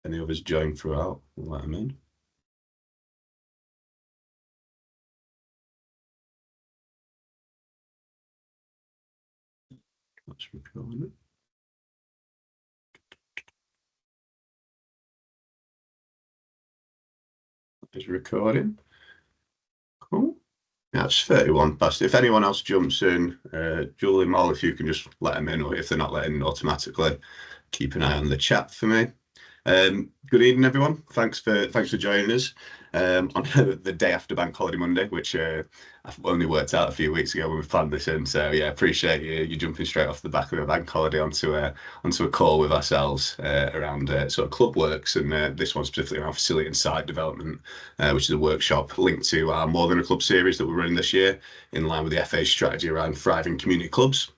any others join throughout, we'll let them in. That's recording it. It's recording. Cool. That's 31 past. If anyone else jumps in, Julie, Moll, if you can just let them in, or if they're not letting in automatically, keep an eye on the chat for me. Good evening, everyone. Thanks for joining us on the day after Bank Holiday Monday, which I've only worked out a few weeks ago when we planned this in. So yeah, appreciate you jumping straight off the back of a bank holiday onto a call with ourselves around sort of club works, and this one specifically around facility and site development, which is a workshop linked to our More Than a Club series that we're running this year in line with the FA's strategy around thriving community clubs.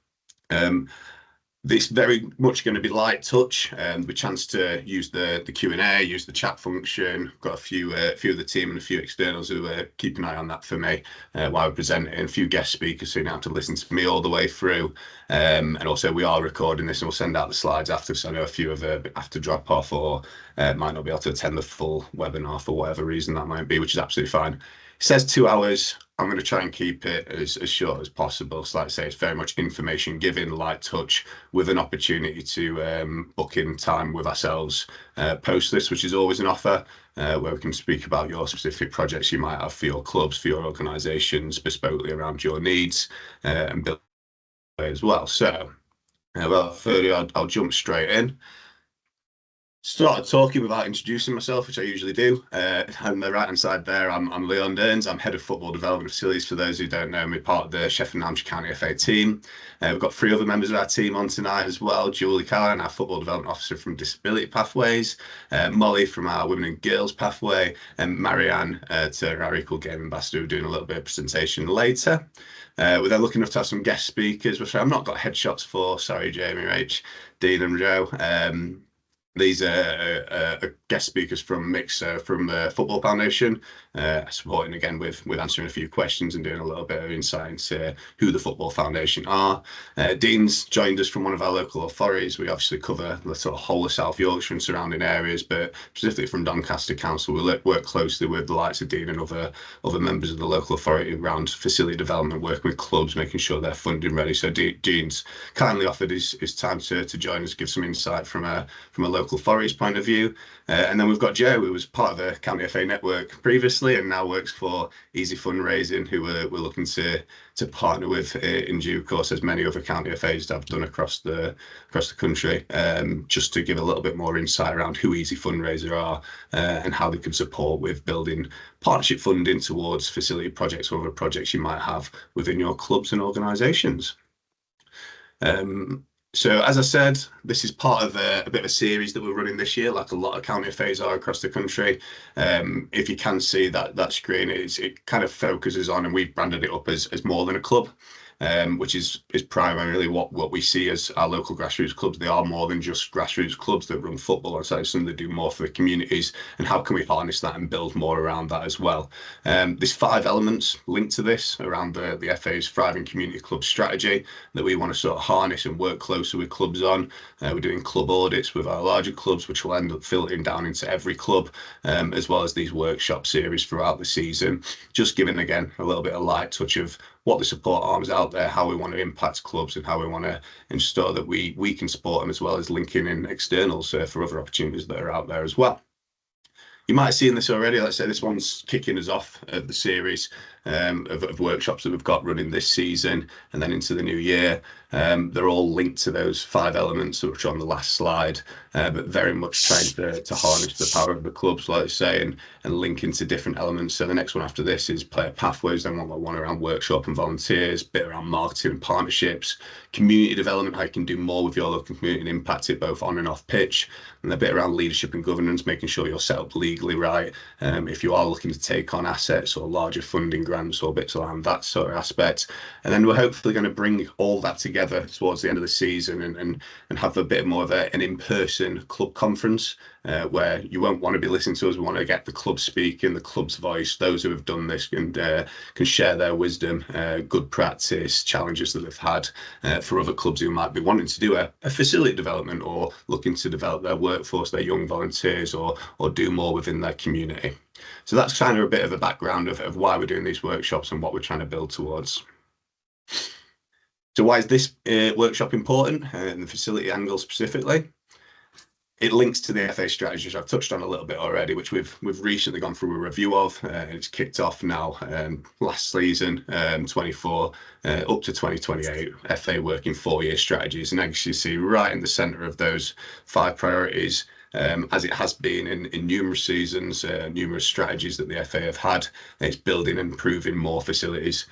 This very much going to be light touch, with a chance to use the Q&A, use the chat function. Got a few of the team and a few externals who keep an eye on that for me while we're presenting. A few guest speakers, so you don't have to listen to me all the way through. And also we are recording this, and we'll send out the slides after. So I know a few of have to drop off or might not be able to attend the full webinar for whatever reason that might be, which is absolutely fine. It says 2 hours. I'm going to try and keep it as short as possible. So like I say, it's very much information giving, light touch, with an opportunity to book in time with ourselves post this, which is always an offer where we can speak about your specific projects you might have for your clubs, for your organisations, bespokely around your needs and build as well. So, well, thirdly, I'll jump straight in. Started talking without introducing myself, which I usually do. On the right-hand side there, I'm Leon Derns. I'm Head of Football Development Facilities, for those who don't know me, part of the Sheffield and Hampshire County FA team. We've got 3 other members of our team on tonight as well. Julie Callahan, our Football Development Officer from Disability Pathways, Molly from our Women and Girls Pathway, and Marianne, our Equal Game Ambassador, doing a little bit of presentation later. We're then looking to have some guest speakers, which I've not got headshots for. Sorry, Jamie, Rach, Dean and Joe. These are guest speakers from Mix, from the Football Foundation, supporting again with answering a few questions and doing a little bit of insight into who the Football Foundation are. Dean's joined us from one of our local authorities. We obviously cover the sort of whole of South Yorkshire and surrounding areas, but specifically from Doncaster Council, we work closely with the likes of Dean and other members of the local authority around facility development, working with clubs, making sure they're funding ready. So Dean's kindly offered his time to join us, give some insight from a local authority's point of view. And then we've got Joe, who was part of the County FA network previously and now works for Easy Fundraising, who we're looking to partner with in due course, as many other County FAs have done across the country, just to give a little bit more insight around who Easy Fundraiser are and how they can support with building partnership funding towards facility projects or other projects you might have within your clubs and organisations. So as I said, this is part of a bit of a series that we're running this year, like a lot of county FAs are across the country. If you can see that screen, it kind of focuses on, and we've branded it up as More Than a Club, which is primarily what we see as our local grassroots clubs. They are more than just grassroots clubs that run football on site, some that do more for the communities, and how can we harness that and build more around that as well. There's 5 elements linked to this around the FA's Thriving Community Club strategy that we want to sort of harness and work closer with clubs on. We're doing club audits with our larger clubs, which will end up filtering down into every club, as well as these workshop series throughout the season, just giving again a little bit of light touch of what the support arms out there, how we want to impact clubs, and how we want to ensure that we can support them, as well as linking in externals for other opportunities that are out there as well. You might have seen this already. Let's say this one's kicking us off the series of workshops that we've got running this season and then into the new year. They're all linked to those 5 elements which are on the last slide, but very much trying to harness the power of the clubs, like I say, and link into different elements. So the next one after this is player pathways, then one around workshop and volunteers, bit around marketing and partnerships, community development, how you can do more with your local community and impact it both on and off pitch, and a bit around leadership and governance, making sure you're set up legally right if you are looking to take on assets or larger funding grants programs or bits around that sort of aspect. And then we're hopefully going to bring all that together towards the end of the season and have a bit more of an in-person club conference where you won't want to be listening to us. We want to get the club speaking, the club's voice, those who have done this and can share their wisdom, good practice, challenges that they've had for other clubs who might be wanting to do a facility development or looking to develop their workforce, their young volunteers, or do more within their community. So that's kind of a bit of a background of why we're doing these workshops and what we're trying to build towards. So why is this workshop important, and the facility angle specifically? It links to the FA strategy, which I've touched on a little bit already, which we've recently gone through a review of. It's kicked off now last season, 24 up to 2028. FA working 4-year strategies, and as you see right in the centre of those 5 priorities, as it has been in numerous seasons, numerous strategies that the FA have had, it's building and improving more facilities,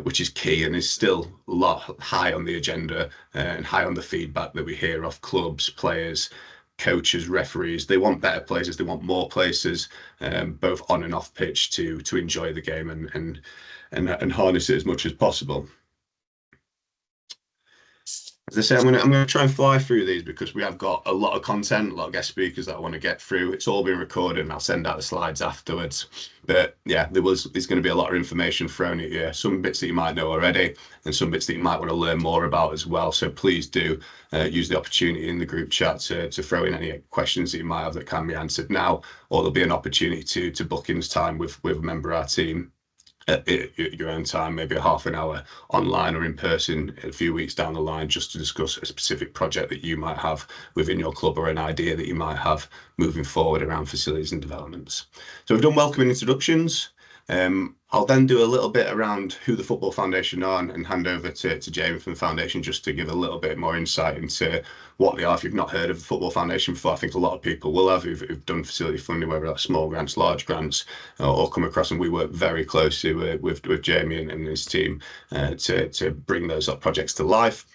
which is key and is still a lot high on the agenda and high on the feedback that we hear off clubs, players, coaches, referees. They want better places, they want more places, both on and off pitch to enjoy the game and harness it as much as possible. As I say, I'm gonna try and fly through these because we have got a lot of content, a lot of guest speakers that I want to get through. It's all been recorded and I'll send out the slides afterwards. But yeah, there's going to be a lot of information thrown at you, some bits that you might know already and some bits that you might want to learn more about as well. So please do use the opportunity in the group chat to throw in any questions that you might have that can be answered now, or there'll be an opportunity to book in time with a member of our team at your own time, maybe a half an hour online or in person a few weeks down the line, just to discuss a specific project that you might have within your club or an idea that you might have moving forward around facilities and developments. So we've done welcoming introductions. I'll then do a little bit around who the Football Foundation are and hand over to Jamie from the Foundation just to give a little bit more insight into what they are. If you've not heard of the Football Foundation before, I think a lot of people will have who've done facility funding, whether that's small grants, large grants, or come across, and we work very closely with Jamie and his team to bring those projects to life.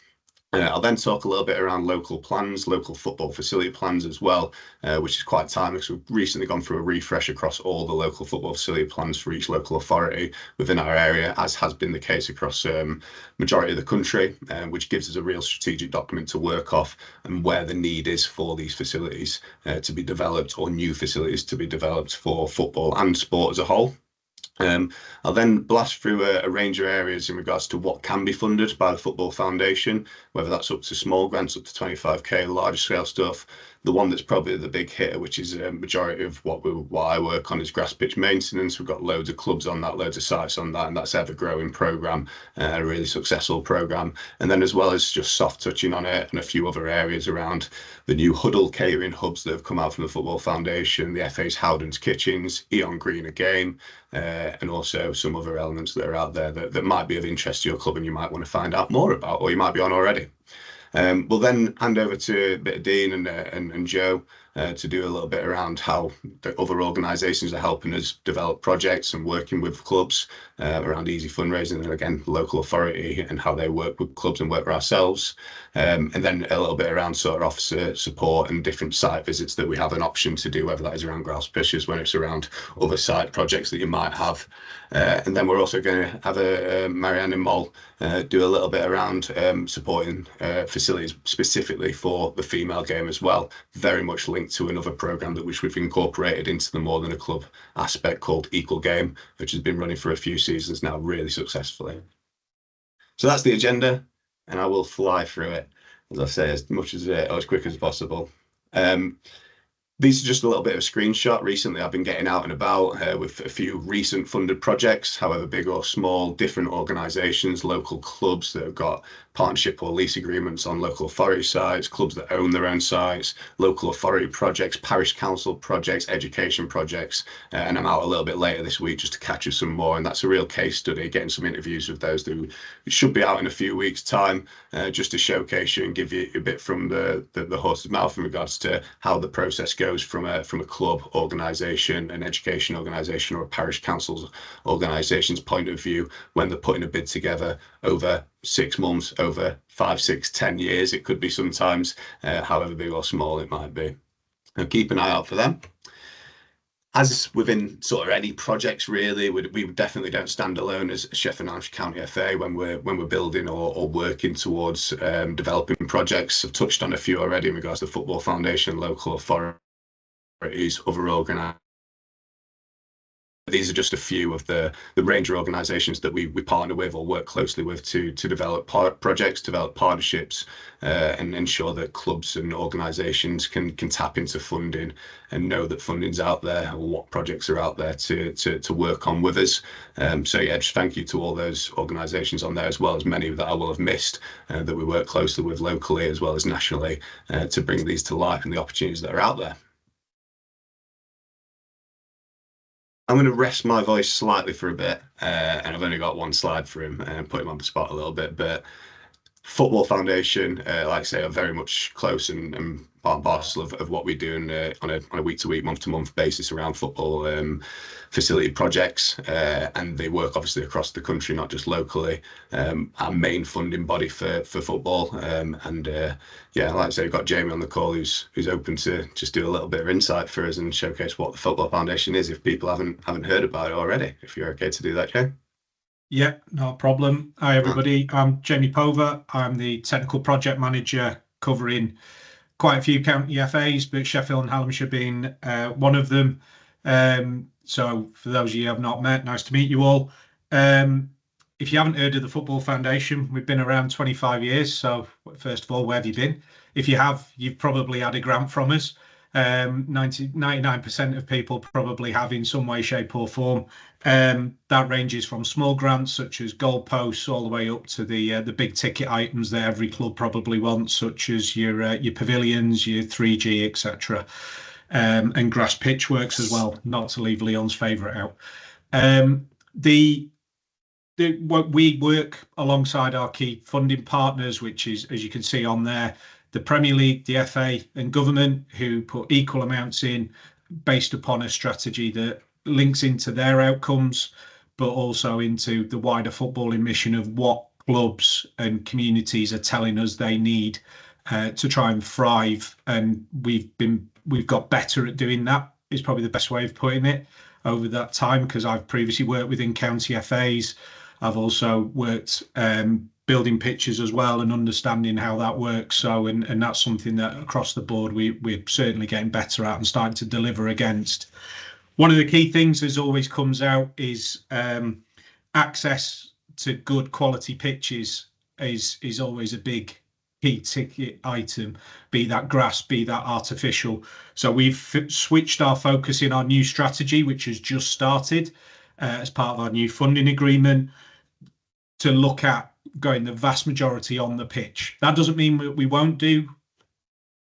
I'll then talk a little bit around local plans, local football facility plans as well, which is quite timely because we've recently gone through a refresh across all the local football facility plans for each local authority within our area, as has been the case across majority of the country, which gives us a real strategic document to work off and where the need is for these facilities to be developed, or new facilities to be developed for football and sport as a whole. I'll then blast through a range of areas in regards to what can be funded by the Football Foundation, whether that's up to small grants up to 25k, larger scale stuff. The one that's probably the big hitter, which is a majority of what I work on, is grass pitch maintenance. We've got loads of clubs on that, loads of sites on that, and that's ever growing program, a really successful program. And then as well as just soft touching on it and a few other areas around the new Huddle catering hubs that have come out from the Football Foundation, the FA's Howden's Kitchens, Eon Green Again, and also some other elements that are out there that might be of interest to your club and you might want to find out more about, or you might be on already. We'll then hand over to a bit of Dean and Joe to do a little bit around how the other organisations are helping us develop projects and working with clubs around easy fundraising, and again, local authority and how they work with clubs and work with ourselves. And then a little bit around sort of officer support and different site visits that we have an option to do, whether that is around grass pitches, when it's around other site projects that you might have. And then we're also going to have Marianne and Moll do a little bit around supporting facilities specifically for the female game as well, very much linked to another programme which we've incorporated into the More Than a Club aspect called Equal Game, which has been running for a few seasons now really successfully. So that's the agenda, and I will fly through it, as I say, as quick as possible. These are just a little bit of a screenshot. Recently, I've been getting out and about with a few recent funded projects, however big or small, different organisations, local clubs that have got partnership or lease agreements on local authority sites, clubs that own their own sites, local authority projects, parish council projects, education projects, and I'm out a little bit later this week just to catch us some more, and that's a real case study, getting some interviews with those who should be out in a few weeks' time, just to showcase you and give you a bit from the horse's mouth in regards to how the process goes from a club organisation, an education organisation, or a parish council's organisation's point of view when they're putting a bid together over 6 months, over 5, 6, 10 years. It could be sometimes, however big or small it might be. Now keep an eye out for them. as within sort of any projects, really, we definitely don't stand alone as Sheffield and Hampshire County FA when we're building or working towards developing projects. I've touched on a few already in regards to the Football Foundation, local authorities, other organisations. These are just a few of the range of organisations that we partner with or work closely with to develop projects, develop partnerships, and ensure that clubs and organisations can tap into funding and know that funding's out there or what projects are out there to work on with us. So yeah, just thank you to all those organisations on there, as well as many that I will have missed that we work closely with locally as well as nationally to bring these to life and the opportunities that are out there. I'm going to rest my voice slightly for a bit, and I've only got one slide for him and put him on the spot a little bit. But Football Foundation, like I say, are very much close and part and parcel of what we do on a week-to-week, month-to-month basis around football facility projects, and they work obviously across the country, not just locally. Our main funding body for football, and yeah, like I say, we've got Jamie on the call who's open to just do a little bit of insight for us and showcase what the Football Foundation is if people haven't heard about it already. If you're okay to do that, Jay. Yeah, no problem. Hi, everybody. I'm Jamie Pover. I'm the technical project manager covering quite a few county FAs, but Sheffield and Hallamshire being one of them. So for those of you I've not met, nice to meet you all. If you haven't heard of the Football Foundation, we've been around 25 years. So first of all, where have you been? If you have, you've probably had a grant from us. 99% of people probably have in some way, shape or form. That ranges from small grants such as goalposts all the way up to the big ticket items that every club probably wants, such as your pavilions, your 3G, etc. And grass pitch works as well, not to leave Leon's favourite out. We work alongside our key funding partners, which is, as you can see on there, the Premier League, the FA and government, who put equal amounts in based upon a strategy that links into their outcomes, but also into the wider footballing mission of what clubs and communities are telling us they need to try and thrive. And we've got better at doing that, is probably the best way of putting it, over that time, because I've previously worked within county FAs. I've also worked building pitches as well and understanding how that works. So, and that's something that across the board we're certainly getting better at and starting to deliver against. One of the key things as always comes out is access to good quality pitches is always a big key ticket item, be that grass, be that artificial. So we've switched our focus in our new strategy, which has just started as part of our new funding agreement, to look at going the vast majority on the pitch. That doesn't mean we won't do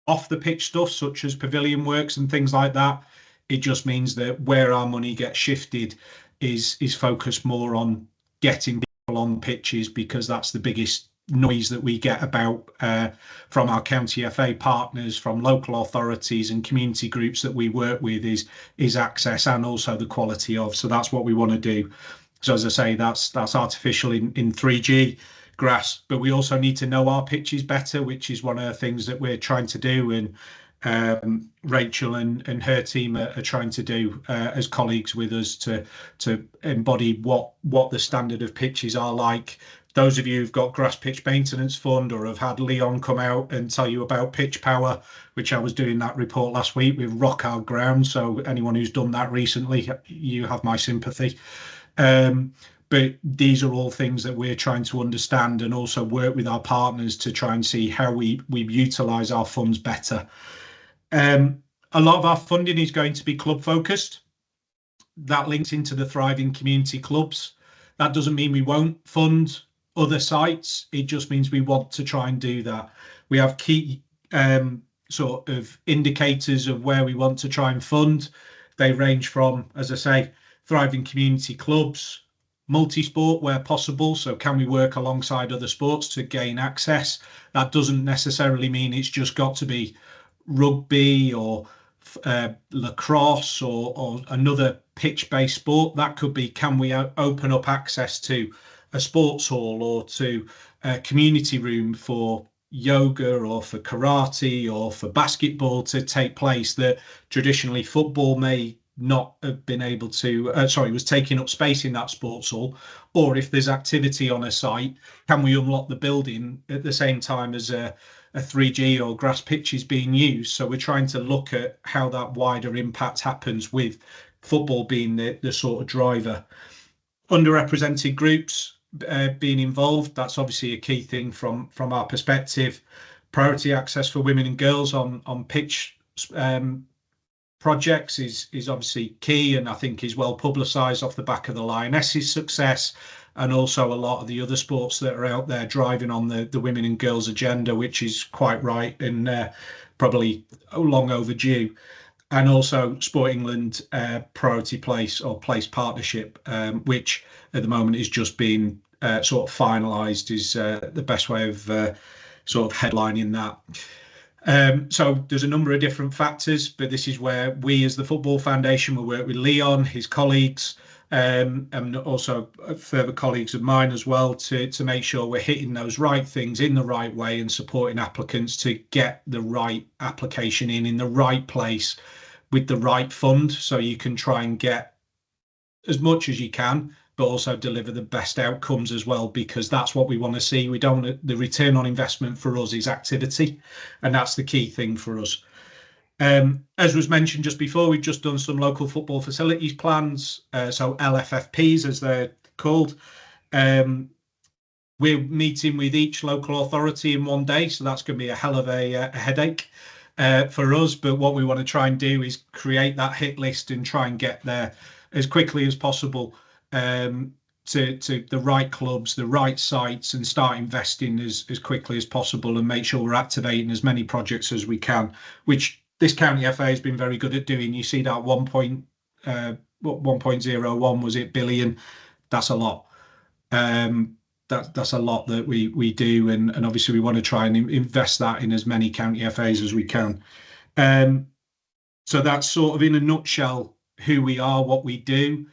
off the pitch stuff such as pavilion works and things like that. It just means that where our money gets shifted is focused more on getting people on pitches, because that's the biggest noise that we get about from our county FA partners, from local authorities and community groups that we work with, is access and also the quality of. So that's what we want to do. So as I say, that's artificial in 3G grass, but we also need to know our pitches better, which is one of the things that we're trying to do, and Rachel and her team are trying to do as colleagues with us to embody what the standard of pitches are like. Those of you who've got Grass Pitch Maintenance Fund or have had Leon come out and tell you about Pitch Power, which I was doing that report last week with Rock Our Ground. So anyone who's done that recently, you have my sympathy. But these are all things that we're trying to understand and also work with our partners to try and see how we utilise our funds better. A lot of our funding is going to be club focused. That links into the thriving community clubs. That doesn't mean we won't fund other sites. It just means we want to try and do that. We have key sort of indicators of where we want to try and fund. They range from, as I say, thriving community clubs, multi-sport where possible. So can we work alongside other sports to gain access? That doesn't necessarily mean it's just got to be rugby or lacrosse or another pitch-based sport. That could be, can we open up access to a sports hall or to a community room for yoga or for karate or for basketball to take place that traditionally football may not have been able to, was taking up space in that sports hall, or if there's activity on a site, can we unlock the building at the same time as a 3G or grass pitch is being used? So we're trying to look at how that wider impact happens, with football being the sort of driver. Underrepresented groups being involved, that's obviously a key thing from our perspective. Priority access for women and girls on pitch projects is obviously key, and I think is well publicised off the back of the Lionesses' success, and also a lot of the other sports that are out there driving on the women and girls agenda, which is quite right and probably long overdue. And also Sport England priority place or place partnership, which at the moment is just being sort of finalised, is the best way of sort of headlining that. So there's a number of different factors, but this is where we as the Football Foundation will work with Leon, his colleagues, and also further colleagues of mine as well, to make sure we're hitting those right things in the right way and supporting applicants to get the right application in the right place with the right fund, so you can try and get as much as you can, but also deliver the best outcomes as well, because that's what we want to see. We don't, the return on investment for us is activity, and that's the key thing for us. As was mentioned just before, we've just done some local football facilities plans, so LFFPs as they're called. We're meeting with each local authority in one day, so that's going to be a hell of a headache for us. But what we want to try and do is create that hit list and try and get there as quickly as possible to the right clubs, the right sites, and start investing as quickly as possible, and make sure we're activating as many projects as we can, which this county FA has been very good at doing. You see that 1.01 was it billion? That's a lot. That's a lot that we do, and obviously we want to try and invest that in as many county FAs as we can. So that's sort of in a nutshell who we are, what we do.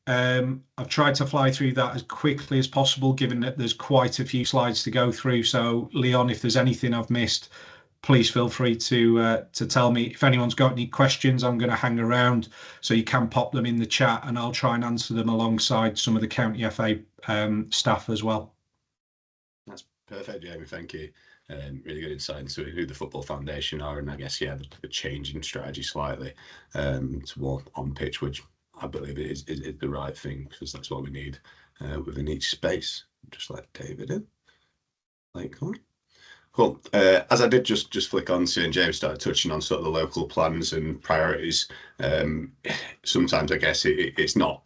I've tried to fly through that as quickly as possible, given that there's quite a few slides to go through. So Leon, if there's anything I've missed, please feel free to tell me. If anyone's got any questions, I'm going to hang around, so you can pop them in the chat, and I'll try and answer them alongside some of the county FA staff as well. That's perfect, Jamie. Thank you. Really good insight into who the Football Foundation are, and I guess the change in strategy slightly to more on pitch, which I believe is the right thing, because that's what we need within each space. Just let David in. Cool. As I did just flick on to, and James started touching on sort of the local plans and priorities. Sometimes I guess it's not.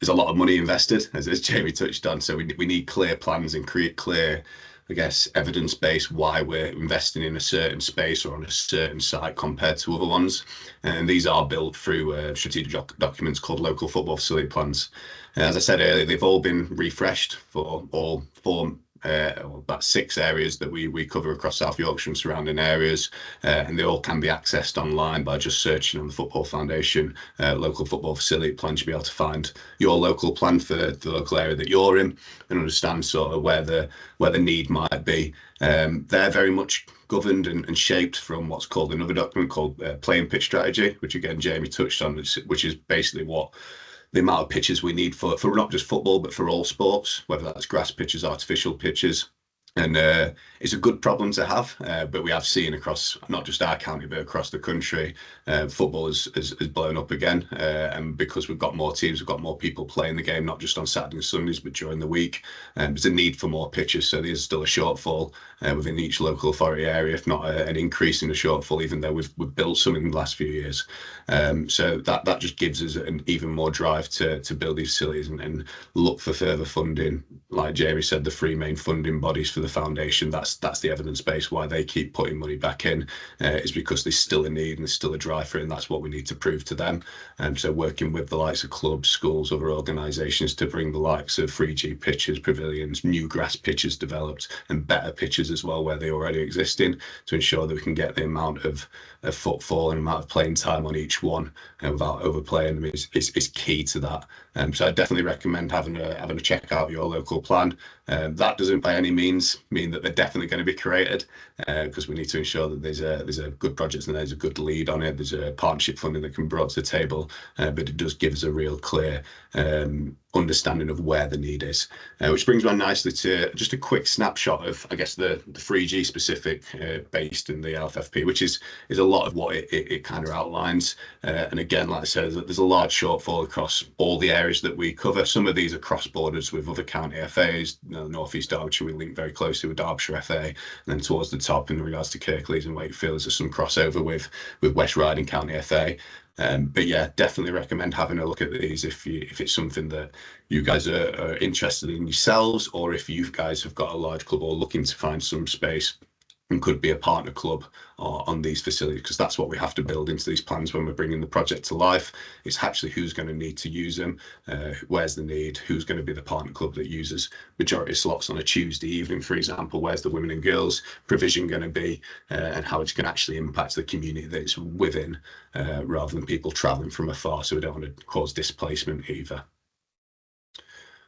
There's a lot of money invested, as Jamie touched on. So we need clear plans and create clear, I guess, evidence base why we're investing in a certain space or on a certain site compared to other ones. And these are built through strategic documents called local football facility plans. As I said earlier, they've all been refreshed for all four. About 6 areas that we cover across South Yorkshire and surrounding areas, and they all can be accessed online by just searching on the Football Foundation local football facility plan. You'll be able to find your local plan for the local area that you're in, and understand sort of where the need might be. They're very much governed and shaped from what's called another document called playing pitch strategy, which again Jamie touched on, which is basically what the amount of pitches we need for not just football, but for all sports, whether that's grass pitches, artificial pitches. And it's a good problem to have, but we have seen across not just our county, but across the country, football has blown up again. And because we've got more teams, we've got more people playing the game, not just on Saturdays and Sundays, but during the week. There's a need for more pitches. So there's still a shortfall within each local authority area, if not an increase in the shortfall, even though we've built some in the last few years. So that just gives us an even more drive to build these facilities and look for further funding. Like Jamie said, the 3 main funding bodies for the foundation, that's the evidence base why they keep putting money back in, is because there's still a need and there's still a drive for it, and that's what we need to prove to them. So working with the likes of clubs, schools, other organisations to bring the likes of 3G pitches, pavilions, new grass pitches developed, and better pitches as well where they already existing, to ensure that we can get the amount of footfall and amount of playing time on each one without overplaying them is key to that. So I definitely recommend having a check out your local plan. That doesn't by any means mean that they're definitely going to be created, because we need to ensure that there's a good project and there's a good lead on it. There's a partnership funding that can be brought to the table, but it does give us a real clear understanding of where the need is. Which brings me nicely to just a quick snapshot of, I guess, the 3G specific based in the LFFP, which is a lot of what it kind of outlines. And again, like I said, there's a large shortfall across all the areas that we cover. Some of these are cross borders with other county FAs. North East Derbyshire, we link very closely with Derbyshire FA, and then towards the top in regards to Kirklees and Wakefield, there's some crossover with West Riding County FA. But yeah, definitely recommend having a look at these if it's something that you guys are interested in yourselves, or if you guys have got a large club or looking to find some space and could be a partner club on these facilities, because that's what we have to build into these plans when we're bringing the project to life. It's actually who's going to need to use them, where's the need, who's going to be the partner club that uses majority of slots on a Tuesday evening, for example, where's the women and girls provision going to be, and how it's going to actually impact the community that it's within, rather than people travelling from afar, so we don't want to cause displacement either.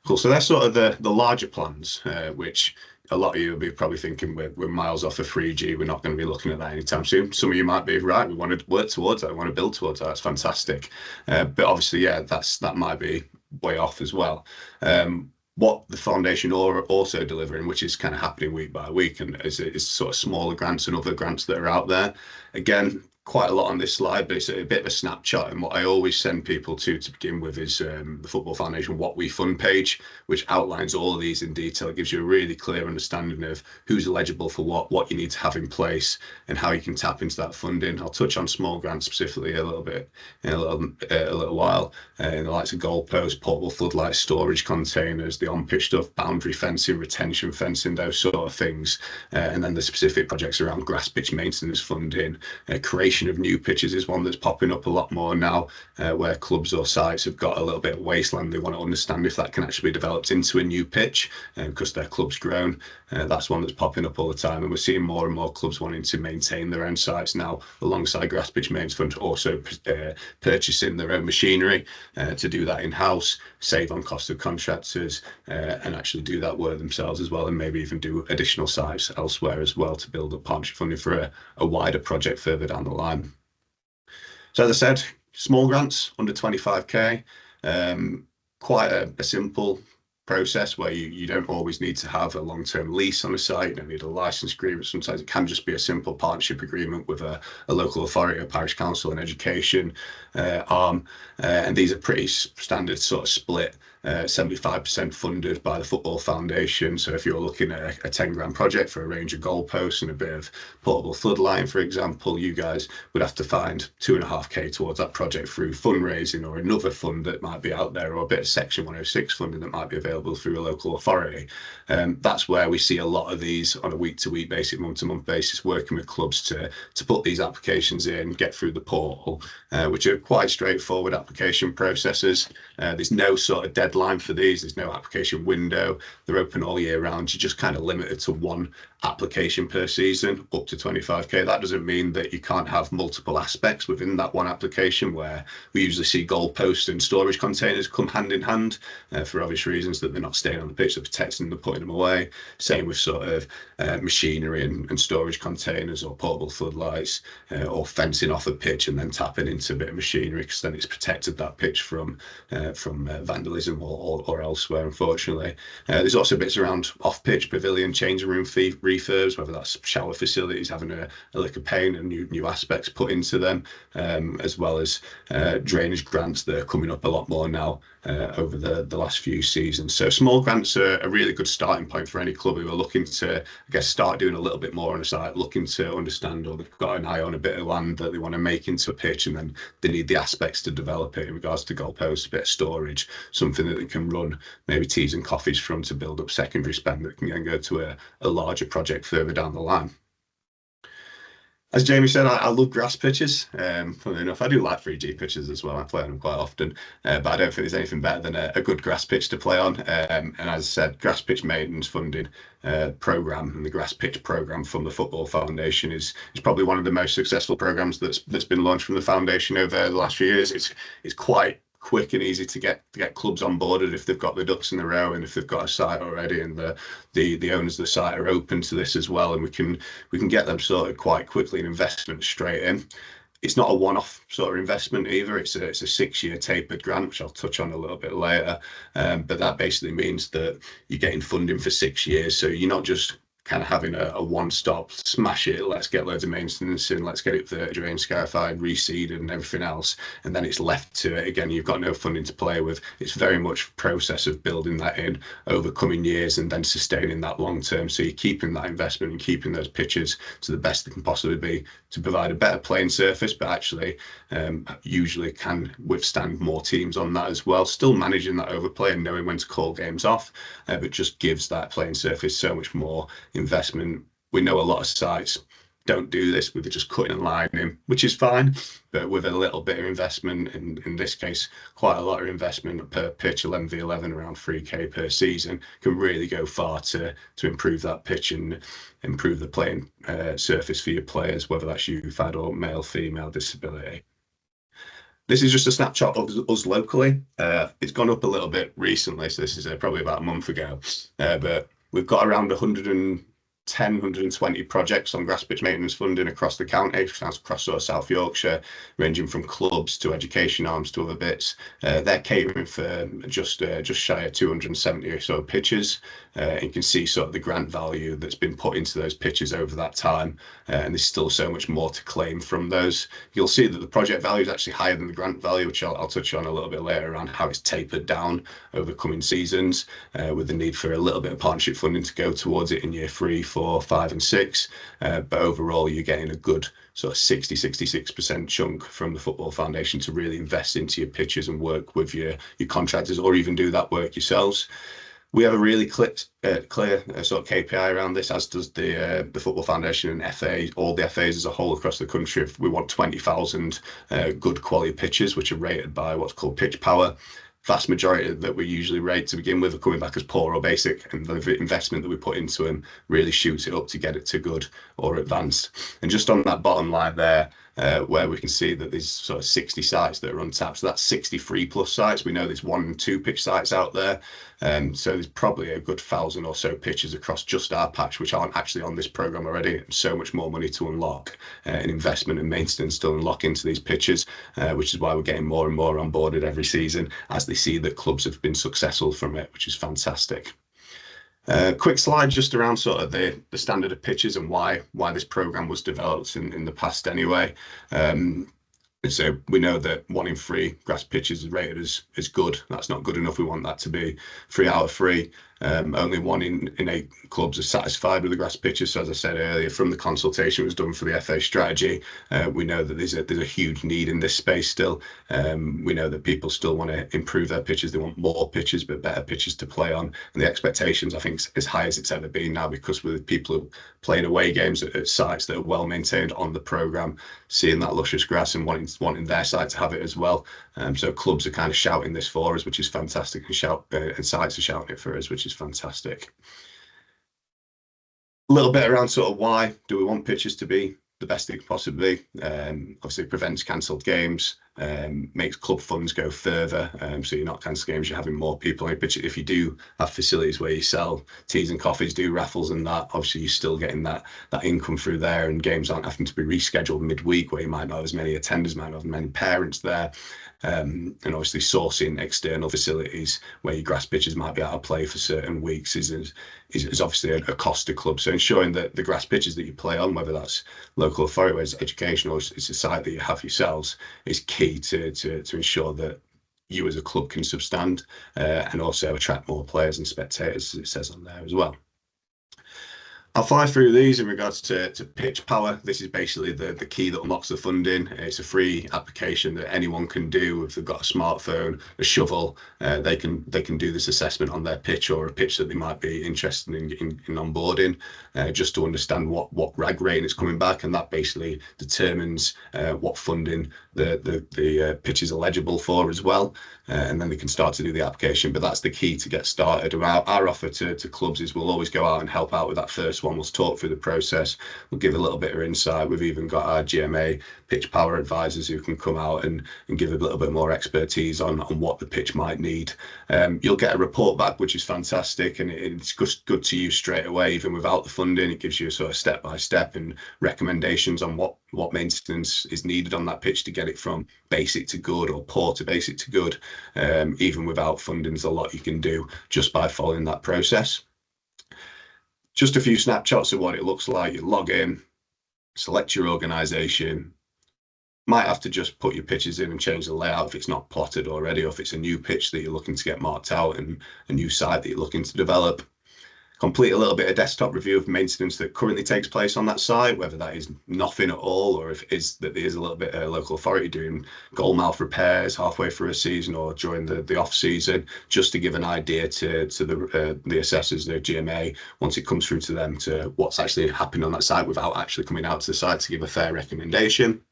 Cool, so that's sort of the larger plans, which a lot of you will be probably thinking we're miles off of 3G, we're not going to be looking at that anytime soon. Some of you might be right, we want to work towards that, we want to build towards that, that's fantastic. But obviously, yeah, that might be way off as well. What the foundation are also delivering, which is kind of happening week by week, and is sort of smaller grants and other grants that are out there. Again, quite a lot on this slide, but it's a bit of a snapshot. And what I always send people to begin with is the Football Foundation What We Fund page, which outlines all of these in detail. It gives you a really clear understanding of who's eligible for what you need to have in place, and how you can tap into that funding. I'll touch on small grants specifically a little bit in a little while. In the likes of goalposts, portable floodlights, storage containers, the on-pitch stuff, boundary fencing, retention fencing, those sort of things. And then the specific projects around grass pitch maintenance funding, creation of new pitches is one that's popping up a lot more now, where clubs or sites have got a little bit of wasteland. They want to understand if that can actually be developed into a new pitch, because their club's grown. That's one that's popping up all the time, and we're seeing more and more clubs wanting to maintain their own sites now, alongside grass pitch maintenance fund, also purchasing their own machinery to do that in-house, save on cost of contractors, and actually do that work themselves as well, and maybe even do additional sites elsewhere as well to build up partnership funding for a wider project further down the line. So as I said, small grants under 25k, quite a simple process where you don't always need to have a long-term lease on a site, you don't need a license agreement. Sometimes it can just be a simple partnership agreement with a local authority, a parish council, an education arm, and these are pretty standard sort of split. 75% funded by the Football Foundation. So if you're looking at a 10 grand project for a range of goalposts and a bit of portable floodlight, for example, you guys would have to find 2.5k towards that project through fundraising or another fund that might be out there, or a bit of Section 106 funding that might be available through a local authority. That's where we see a lot of these on a week-to-week basis, month-to-month basis, working with clubs to put these applications in, get through the portal, which are quite straightforward application processes. There's no sort of deadline for these, there's no application window, they're open all year round. You're just kind of limited to one application per season, up to 25k. That doesn't mean that you can't have multiple aspects within that one application, where we usually see goalposts and storage containers come hand in hand, for obvious reasons, that they're not staying on the pitch, they're protecting them, putting them away. Same with sort of machinery and storage containers, or portable floodlights, or fencing off a pitch and then tapping into a bit of machinery, because then it's protected that pitch from vandalism or elsewhere, unfortunately. There's also bits around off-pitch, pavilion, changing room refurbs, whether that's shower facilities, having a lick of paint and new aspects put into them, as well as drainage grants that are coming up a lot more now over the last few seasons. So small grants are a really good starting point for any club who are looking to, I guess, start doing a little bit more on a site, looking to understand, or they've got an eye on a bit of land that they want to make into a pitch, and then they need the aspects to develop it in regards to goalposts, a bit of storage, something that they can run maybe teas and coffees from to build up secondary spend that can then go to a larger project further down the line. As Jamie said, I love grass pitches. Funnily enough, I do like 3G pitches as well. I play on them quite often, but I don't think there's anything better than a good grass pitch to play on. And as I said, grass pitch maintenance funded program, and the grass pitch program from the Football Foundation is probably one of the most successful programs that's been launched from the foundation over the last few years. It's quite quick and easy to get clubs onboarded if they've got the ducks in a row and if they've got a site already and the owners of the site are open to this as well, and we can get them sorted quite quickly and investment straight in. It's not a one-off sort of investment either. It's a 6-year tapered grant, which I'll touch on a little bit later. But that basically means that you're getting funding for 6 years. So you're not just kind of having a one-stop, smash it, let's get loads of maintenance in, let's get it drained, scarified, reseeded and everything else, and then it's left to it again. You've got no funding to play with. It's very much a process of building that in over coming years and then sustaining that long term. So you're keeping that investment and keeping those pitches to the best they can possibly be to provide a better playing surface, but actually usually can withstand more teams on that as well, still managing that overplay and knowing when to call games off, but just gives that playing surface so much more investment. We know a lot of sites don't do this, with just cutting and lining, which is fine, but with a little bit of investment, in this case quite a lot of investment per pitch, 11v11, around 3k per season, can really go far to improve that pitch and improve the playing surface for your players, whether that's youth, adult, male, female, disability. This is just a snapshot of us locally. It's gone up a little bit recently, so this is probably about a month ago, but we've got around 120 projects on grass pitch maintenance funding across the county, across sort of South Yorkshire, ranging from clubs to education arms to other bits. They're catering for just shy of 270 or so pitches. And you can see sort of the grant value that's been put into those pitches over that time, and there's still so much more to claim from those. You'll see that the project value is actually higher than the grant value, which I'll touch on a little bit later around how it's tapered down over coming seasons, with the need for a little bit of partnership funding to go towards it in year 3, 4, 5 and 6, but overall you're getting a good sort of 66% chunk from the Football Foundation to really invest into your pitches and work with your contractors, or even do that work yourselves. We have a really clear sort of KPI around this, as does the Football Foundation and FA, all the FAs as a whole across the country. We want 20,000 good quality pitches, which are rated by what's called pitch power. Vast majority that we usually rate to begin with are coming back as poor or basic, and the investment that we put into them really shoots it up to get it to good or advanced. And just on that bottom line there, where we can see that there's sort of 60 sites that are untapped, so that's 63 plus sites. We know there's 1 and 2 pitch sites out there, so there's probably a good 1,000 or so pitches across just our patch which aren't actually on this program already. So much more money to unlock, and investment and maintenance to unlock into these pitches, which is why we're getting more and more onboarded every season as they see that clubs have been successful from it, which is fantastic. Quick slide just around sort of the standard of pitches and why this program was developed in the past anyway. So we know that 1 in 3 grass pitches is rated as good. That's not good enough. We want that to be 3 out of 3. Only 1 in 8 clubs are satisfied with the grass pitches. So as I said earlier, from the consultation that was done for the FA strategy, we know that there's a huge need in this space still. We know that people still want to improve their pitches. They want more pitches, but better pitches to play on. And the expectations, I think, is as high as it's ever been now, because with people playing away games at sites that are well maintained on the programme, seeing that luscious grass and wanting their site to have it as well. So clubs are kind of shouting this for us, which is fantastic, and sites are shouting it for us, which is fantastic. A little bit around sort of why do we want pitches to be the best they can possibly be. Obviously, it prevents cancelled games, makes club funds go further. So you're not cancelling games, you're having more people on your pitch. If you do have facilities where you sell teas and coffees, do raffles and that, obviously you're still getting that income through there, and games aren't having to be rescheduled midweek where you might not have as many attenders, might not have many parents there. And obviously sourcing external facilities where your grass pitches might be out of play for certain weeks is obviously a cost to clubs. So ensuring that the grass pitches that you play on, whether that's local authority, whether it's education, or it's a site that you have yourselves, is key to ensure that you as a club can substand and also attract more players and spectators, as it says on there as well. I'll fly through these in regards to pitch power. This is basically the key that unlocks the funding. It's a free application that anyone can do. If they've got a smartphone, a shovel, they can do this assessment on their pitch or a pitch that they might be interested in onboarding, just to understand what RAG rating is coming back, and that basically determines what funding the pitch is eligible for as well. And then they can start to do the application. But that's the key to get started. Our offer to clubs is we'll always go out and help out with that first one. We'll talk through the process. We'll give a little bit of insight. We've even got our GMA pitch power advisors who can come out and give a little bit more expertise on what the pitch might need. You'll get a report back, which is fantastic, and it's good to use straight away, even without the funding. It gives you a sort of step-by-step and recommendations on what maintenance is needed on that pitch to get it from basic to good or poor to basic to good. Even without funding, there's a lot you can do just by following that process. Just a few snapshots of what it looks like. You log in, select your organisation. Might have to just put your pitches in and change the layout if it's not plotted already, or if it's a new pitch that you're looking to get marked out and a new site that you're looking to develop. Complete a little bit of desktop review of maintenance that currently takes place on that site, whether that is nothing at all, or if it is that there is a little bit of local authority doing goalmouth repairs halfway through a season or during the off season, just to give an idea to the assessors, the GMA, once it comes through to them, to what's actually happening on that site without actually coming out to the site to give a fair recommendation.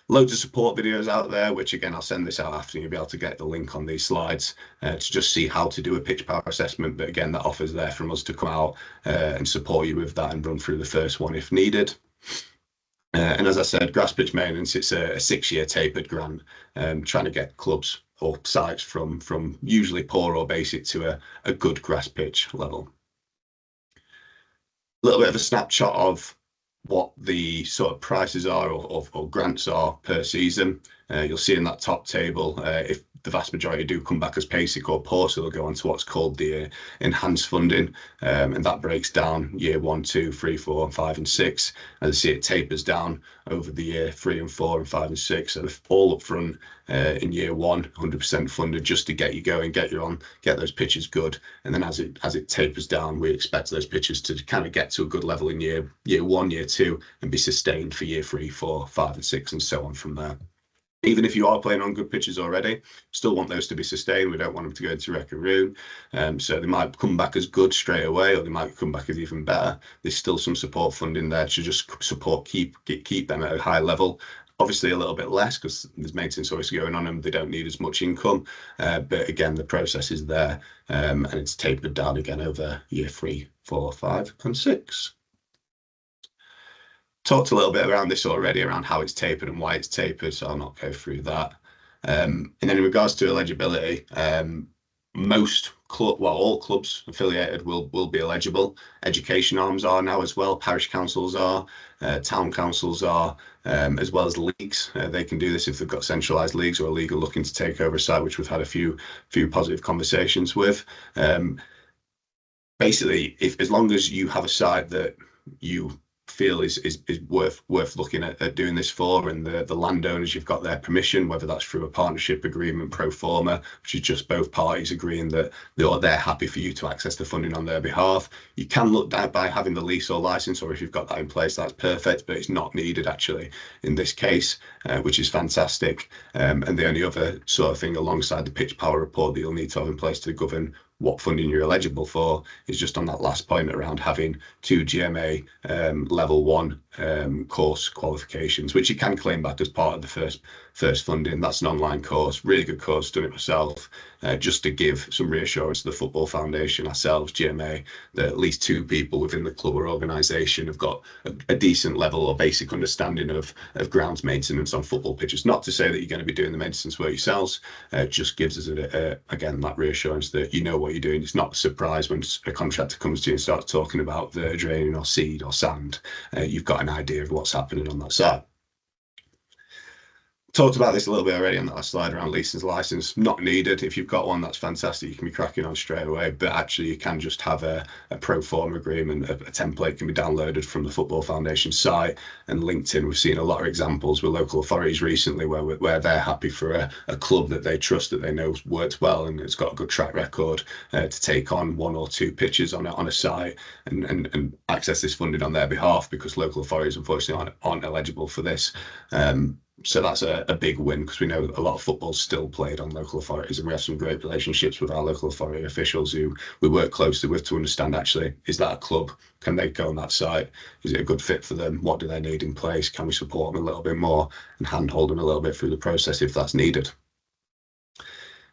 Loads of support videos out there, which again, I'll send this out after, and you'll be able to get the link on these slides to just see how to do a pitch power assessment. But again, that offer's there from us to come out and support you with that and run through the first one if needed. And as I said, grass pitch maintenance, it's a 6-year tapered grant, trying to get clubs or sites from usually poor or basic to a good grass pitch level. A little bit of a snapshot of what the sort of prices are or grants are per season. You'll see in that top table, if the vast majority do come back as basic or poor, so they'll go on to what's called the enhanced funding, and that breaks down year 1, 2, 3, 4, and 5 and 6. As you see, it tapers down over the year 3 and 4 and 5 and 6. So all up front in year 1, 100% funded just to get you going, get those pitches good, and then as it tapers down, we expect those pitches to kind of get to a good level in year 1, year 2, and be sustained for year 3, 4, 5, and 6, and so on from there. Even if you are playing on good pitches already, still want those to be sustained. We don't want them to go into wreck and ruin. So they might come back as good straight away, or they might come back as even better. There's still some support funding there to just support, keep them at a high level. Obviously a little bit less because there's maintenance always going on and they don't need as much income. But again, the process is there, and it's tapered down again over year 3, 4, 5, and 6. Talked a little bit around this already, around how it's tapered and why it's tapered, so I'll not go through that. And then in regards to eligibility, all clubs affiliated will be eligible. Education arms are now as well. Parish councils are, town councils are, as well as leagues. They can do this if they've got centralised leagues or a league are looking to take over a site, which we've had a few positive conversations with. Basically, as long as you have a site that you feel is worth looking at doing this for, and the landowners, you've got their permission, whether that's through a partnership agreement pro forma, which is just both parties agreeing that they're happy for you to access the funding on their behalf. You can look down by having the lease or license, or if you've got that in place, that's perfect, but it's not needed actually in this case, which is fantastic. And the only other sort of thing alongside the pitch power report that you'll need to have in place to govern what funding you're eligible for is just on that last point around having 2 GMA level 1 course qualifications, which you can claim back as part of the first funding. That's an online course, really good course, done it myself, just to give some reassurance to the Football Foundation, ourselves, GMA, that at least 2 people within the club or organisation have got a decent level or basic understanding of grounds maintenance on football pitches. Not to say that you're going to be doing the maintenance work yourselves, just gives us again that reassurance that you know what you're doing. It's not a surprise when a contractor comes to you and starts talking about the draining or seed or sand. You've got an idea of what's happening on that site. Talked about this a little bit already on that last slide around leases license. Not needed. If you've got one, that's fantastic. You can be cracking on straight away. But actually, you can just have a pro forma agreement. A template can be downloaded from the Football Foundation site and linked in. We've seen a lot of examples with local authorities recently where they're happy for a club that they trust, that they know works well and it's got a good track record to take on 1 or 2 pitches on a site and access this funding on their behalf, because local authorities unfortunately aren't eligible for this. So that's a big win, because we know a lot of football's still played on local authorities, and we have some great relationships with our local authority officials who we work closely with to understand, actually, is that a club? Can they go on that site? Is it a good fit for them? What do they need in place? Can we support them a little bit more and handhold them a little bit through the process if that's needed?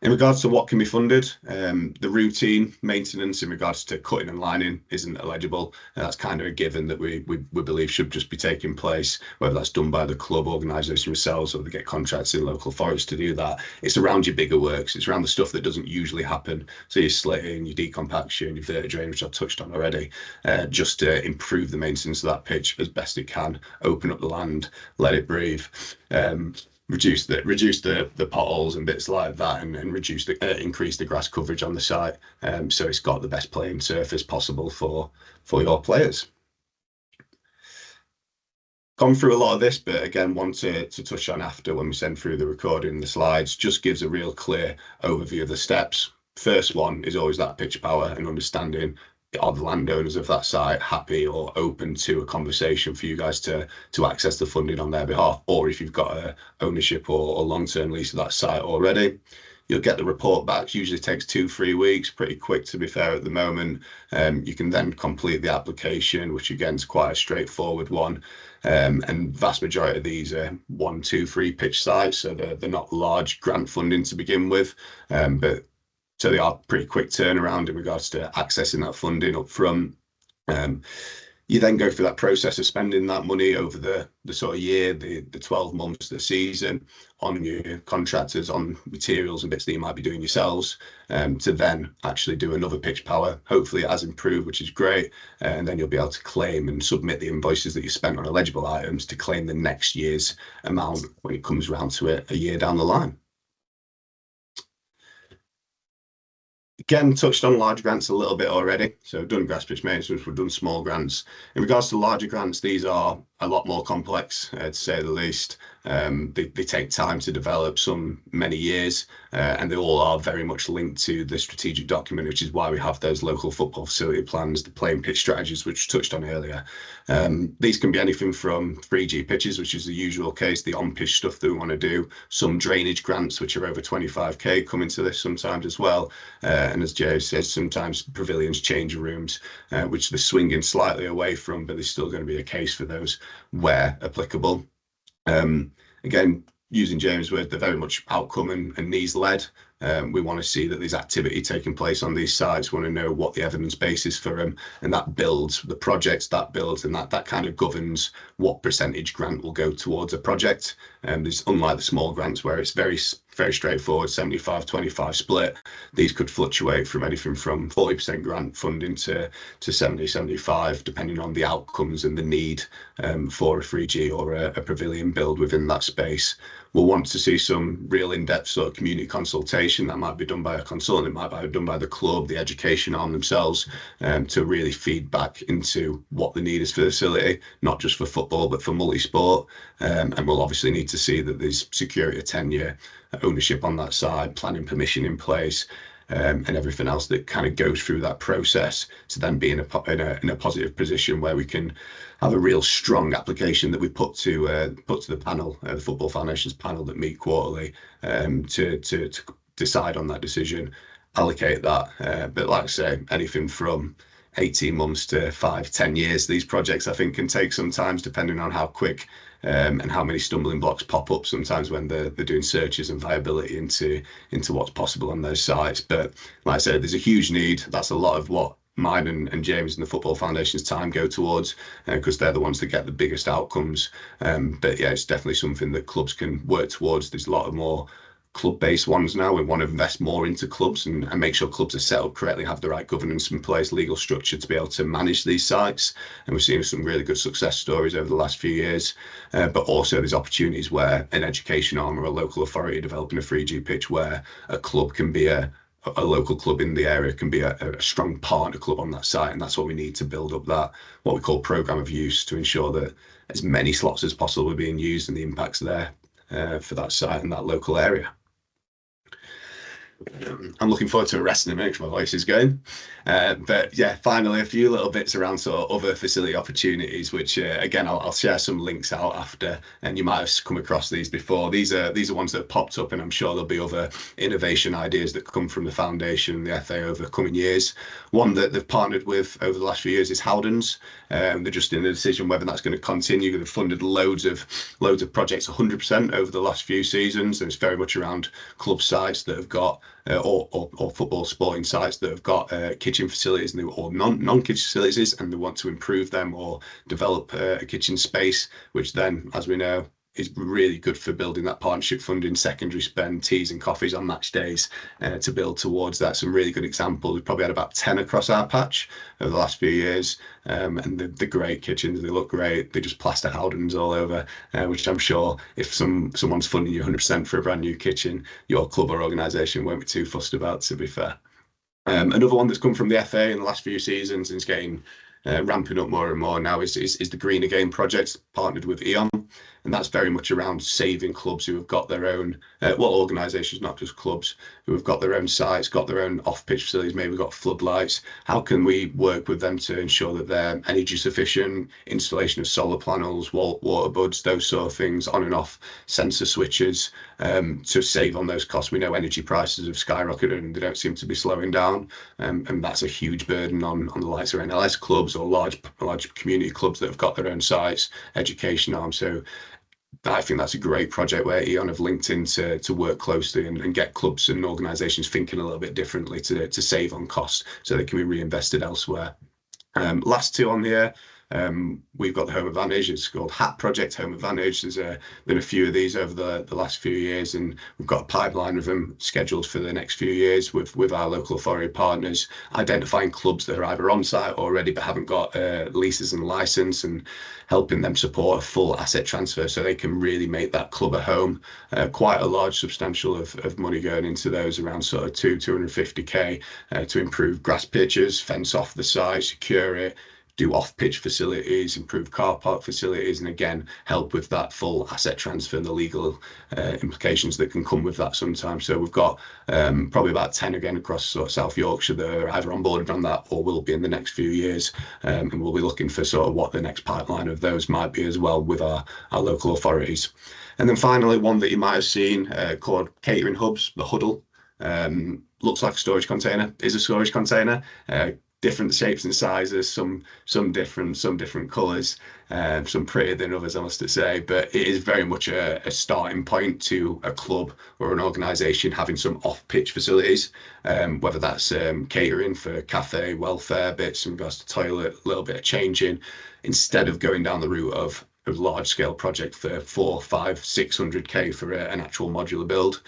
In regards to what can be funded, the routine maintenance in regards to cutting and lining isn't eligible. That's kind of a given that we believe should just be taking place, whether that's done by the club organisation themselves or they get contracts in local authorities to do that. It's around your bigger works. It's around the stuff that doesn't usually happen. So your slitting, your decompaction, your vertidrain, which I've touched on already, just to improve the maintenance of that pitch as best it can, open up the land, let it breathe. Reduce the potholes and bits like that, and increase the grass coverage on the site, so it's got the best playing surface possible for your players. Gone through a lot of this, but again, want to touch on after when we send through the recording. The slides just gives a real clear overview of the steps. First one is always that pitch power and understanding, are the landowners of that site happy or open to a conversation for you guys to access the funding on their behalf, or if you've got a ownership or long-term lease of that site already. You'll get the report back. Usually takes 2-3 weeks, pretty quick to be fair at the moment. You can then complete the application, which again is quite a straightforward one. And vast majority of these are 1, 2, 3 pitch sites, so they're not large grant funding to begin with, but so they are pretty quick turnaround in regards to accessing that funding up front. You then go through that process of spending that money over the sort of year, the 12 months, the season, on your contractors, on materials and bits that you might be doing yourselves, to then actually do another pitch power. Hopefully it has improved, which is great, and then you'll be able to claim and submit the invoices that you spent on eligible items to claim the next year's amount when it comes around to it a year down the line. Again, touched on large grants a little bit already. So we've done grass pitch maintenance, we've done small grants. In regards to larger grants, these are a lot more complex, to say the least. They take time to develop, some many years, and they all are very much linked to the strategic document, which is why we have those local football facility plans, the playing pitch strategies, which touched on earlier. These can be anything from 3G pitches, which is the usual case, the on-pitch stuff that we want to do, some drainage grants, which are over 25k, come into this sometimes as well. And as Jay says, sometimes pavilions, changing rooms, which they're swinging slightly away from, but there's still going to be a case for those where applicable. Again, using James' word, they're very much outcome and needs led. We want to see that there's activity taking place on these sites. We want to know what the evidence base is for them, and that builds the projects, that builds, and that kind of governs what percentage grant will go towards a project. There's, unlike the small grants where it's very straightforward, 75-25 split. These could fluctuate from anything from 40% grant funding to 70-75, depending on the outcomes and the need for a 3G or a pavilion build within that space. We'll want to see some real in-depth sort of community consultation that might be done by a consultant, it might be done by the club, the education arm themselves, to really feed back into what the need is for the facility, not just for football, but for multi-sport. And we'll obviously need to see that there's security of tenure, ownership on that side, planning permission in place, and everything else that kind of goes through that process to then be in a positive position where we can have a real strong application that we put to the panel, the Football Foundation's panel that meet quarterly, to decide on that decision, allocate that. But like I say, anything from 18 months to 5-10 years, these projects I think can take some time, depending on how quick and how many stumbling blocks pop up sometimes when they're doing searches and viability into what's possible on those sites. But like I said, there's a huge need. That's a lot of what mine and James and the Football Foundation's time go towards, because they're the ones that get the biggest outcomes. But yeah, it's definitely something that clubs can work towards. There's a lot of more club-based ones now. We want to invest more into clubs and make sure clubs are set up correctly, have the right governance in place, legal structure to be able to manage these sites. And we've seen some really good success stories over the last few years. But also there's opportunities where an education arm or a local authority developing a 3G pitch where a club can be a local club in the area can be a strong partner club on that site, and that's what we need to build up that what we call program of use to ensure that as many slots as possible are being used and the impacts there for that site and that local area. I'm looking forward to resting a minute because my voice is going. But yeah, finally, a few little bits around sort of other facility opportunities, which again, I'll share some links out after, and you might have come across these before. These are ones that have popped up, and I'm sure there'll be other innovation ideas that come from the foundation and the FA over the coming years. One that they've partnered with over the last few years is Howdens. They're just in a decision whether that's going to continue. They've funded loads of projects 100% over the last few seasons, and it's very much around club sites that have got or football sporting sites that have got kitchen facilities or non-kitchen facilities, and they want to improve them or develop a kitchen space, which then, as we know, is really good for building that partnership funding, secondary spend, teas and coffees on match days to build towards that. Some really good examples. We've probably had about 10 across our patch over the last few years, and they're great kitchens. They look great. They just plaster Howdens all over, which I'm sure if someone's funding you 100% for a brand new kitchen, your club or organisation won't be too fussed about, to be fair. Another one that's come from the FA in the last few seasons and is getting ramping up more and more now is the Green Again project, partnered with E.ON. And that's very much around saving clubs who have got their own, organisations, not just clubs, who have got their own sites, got their own off-pitch facilities, maybe got floodlights. How can we work with them to ensure that they're energy sufficient, installation of solar panels, water buds, those sort of things, on and off sensor switches, to save on those costs. We know energy prices have skyrocketed and they don't seem to be slowing down. And that's a huge burden on the likes of NLS clubs or large community clubs that have got their own sites, education arms. So I think that's a great project where E.ON have linked in to work closely and get clubs and organisations thinking a little bit differently to save on costs so they can be reinvested elsewhere. Last two on here. We've got the Home Advantage. It's called HAT Project, Home Advantage. There's been a few of these over the last few years, and we've got a pipeline of them scheduled for the next few years with our local authority partners, identifying clubs that are either on site already but haven't got leases and license, and helping them support a full asset transfer so they can really make that club a home. Quite a large substantial of money going into those, around sort of 250k to improve grass pitches, fence off the site, secure it, do off-pitch facilities, improve car park facilities, and again, help with that full asset transfer and the legal implications that can come with that sometimes. So we've got probably about 10 again across sort of South Yorkshire that are either onboarded on that or will be in the next few years. And we'll be looking for sort of what the next pipeline of those might be as well with our local authorities. And then finally, one that you might have seen called Catering Hubs, the Huddle. Looks like a storage container, is a storage container. Different shapes and sizes, some different colours, some prettier than others, I must say. But it is very much a starting point to a club or an organisation having some off-pitch facilities, whether that's catering for cafe, welfare bits in regards to toilet, a little bit of changing, instead of going down the route of a large scale project for 400, 500, 600k for an actual modular build.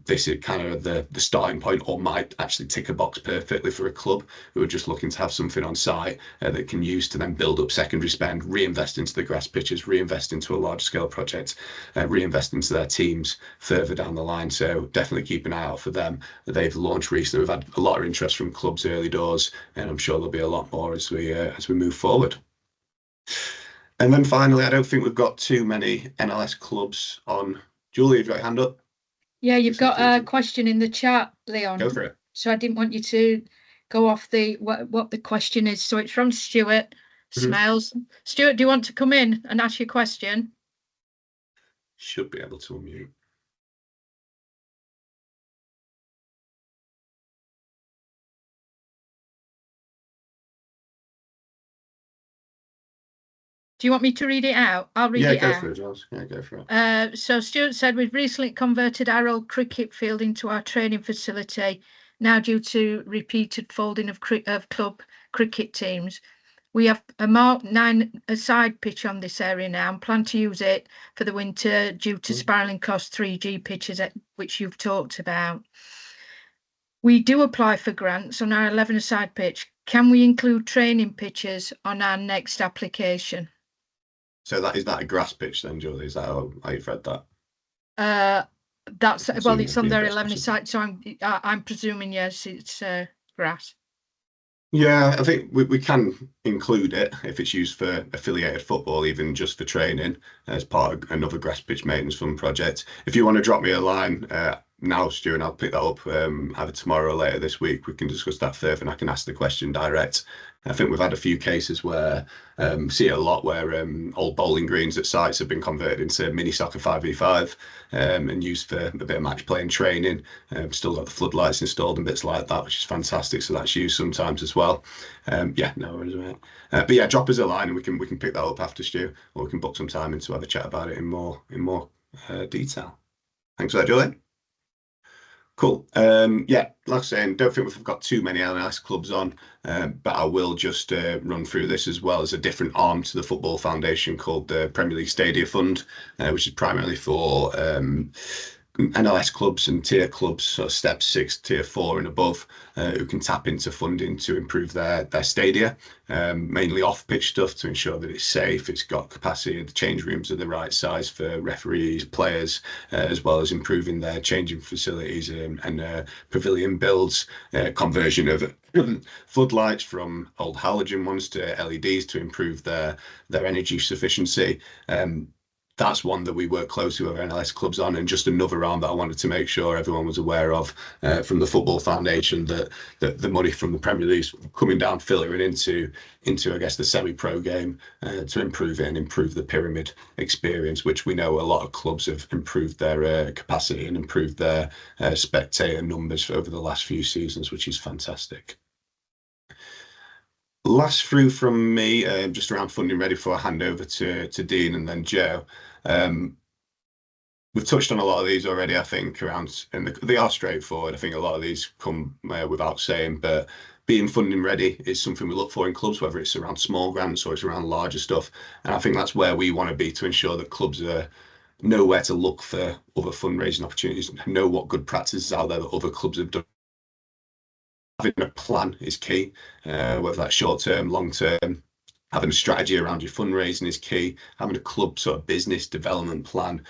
This is kind of the starting point, or might actually tick a box perfectly for a club who are just looking to have something on site that can use to then build up secondary spend, reinvest into the grass pitches, reinvest into a large scale project, reinvest into their teams further down the line. So definitely keep an eye out for them. They've launched recently. We've had a lot of interest from clubs early doors, and I'm sure there'll be a lot more as we move forward. And then finally, I don't think we've got too many NLS clubs on. Julie, have you got your hand up? Yeah, you've got a question in the chat, Leon. Go for it. So I didn't want you to go off what the question is. So it's from Stuart Smells. Stuart, do you want to come in and ask your question? Should be able to unmute. Do you want me to read it out? I'll read it out. Yeah, go for it, Giles. Yeah, go for it. So Stuart said, we've recently converted our old cricket field into our training facility, now due to repeated folding of club cricket teams. We have a Mark 9 side pitch on this area now and plan to use it for the winter due to spiralling cost 3G pitches, which you've talked about. We do apply for grants on our 11-a-side pitch. Can we include training pitches on our next application? So is that a grass pitch then, Julie? Is that how you've read that? That's well, it's on their 11-a-side, so I'm presuming yes, it's grass. Yeah, I think we can include it if it's used for affiliated football, even just for training as part of another grass pitch maintenance fund project. If you want to drop me a line now, Stu, and I'll pick that up either tomorrow or later this week, we can discuss that further and I can ask the question direct. I think we've had a few cases where see it a lot where old bowling greens at sites have been converted into mini soccer 5v5 and used for a bit of match play and training. Still got the floodlights installed and bits like that, which is fantastic. So that's used sometimes as well. Yeah, no worries about it. But yeah, drop us a line and we can pick that up after, Stu, or we can book some time in to have a chat about it in more detail. Thanks for that, Julie. Cool. Yeah, like I say, don't think we've got too many LNS clubs on, but I will just run through this as well as a different arm to the Football Foundation called the Premier League Stadia Fund, which is primarily for NLS clubs and tier clubs, so step 6, tier 4 and above, who can tap into funding to improve their stadia, mainly off-pitch stuff to ensure that it's safe, it's got capacity, the change rooms are the right size for referees, players, as well as improving their changing facilities and pavilion builds, conversion of floodlights from old halogen ones to LEDs to improve their energy sufficiency. That's one that we work closely with our NLS clubs on, and just another arm that I wanted to make sure everyone was aware of from the Football Foundation, that the money from the Premier League is coming down, filtering into I guess the semi-pro game to improve it and improve the pyramid experience, which we know a lot of clubs have improved their capacity and improved their spectator numbers over the last few seasons, which is fantastic. Last through from me, just around funding ready before I hand over to Dean and then Joe. We've touched on a lot of these already, I think, around, and they are straightforward. I think a lot of these come without saying, but being funding ready is something we look for in clubs, whether it's around small grants or it's around larger stuff. And I think that's where we want to be, to ensure that clubs know where to look for other fundraising opportunities, know what good practices out there that other clubs have done. Having a plan is key, whether that's short term, long term. Having a strategy around your fundraising is key. Having a club sort of business development plan,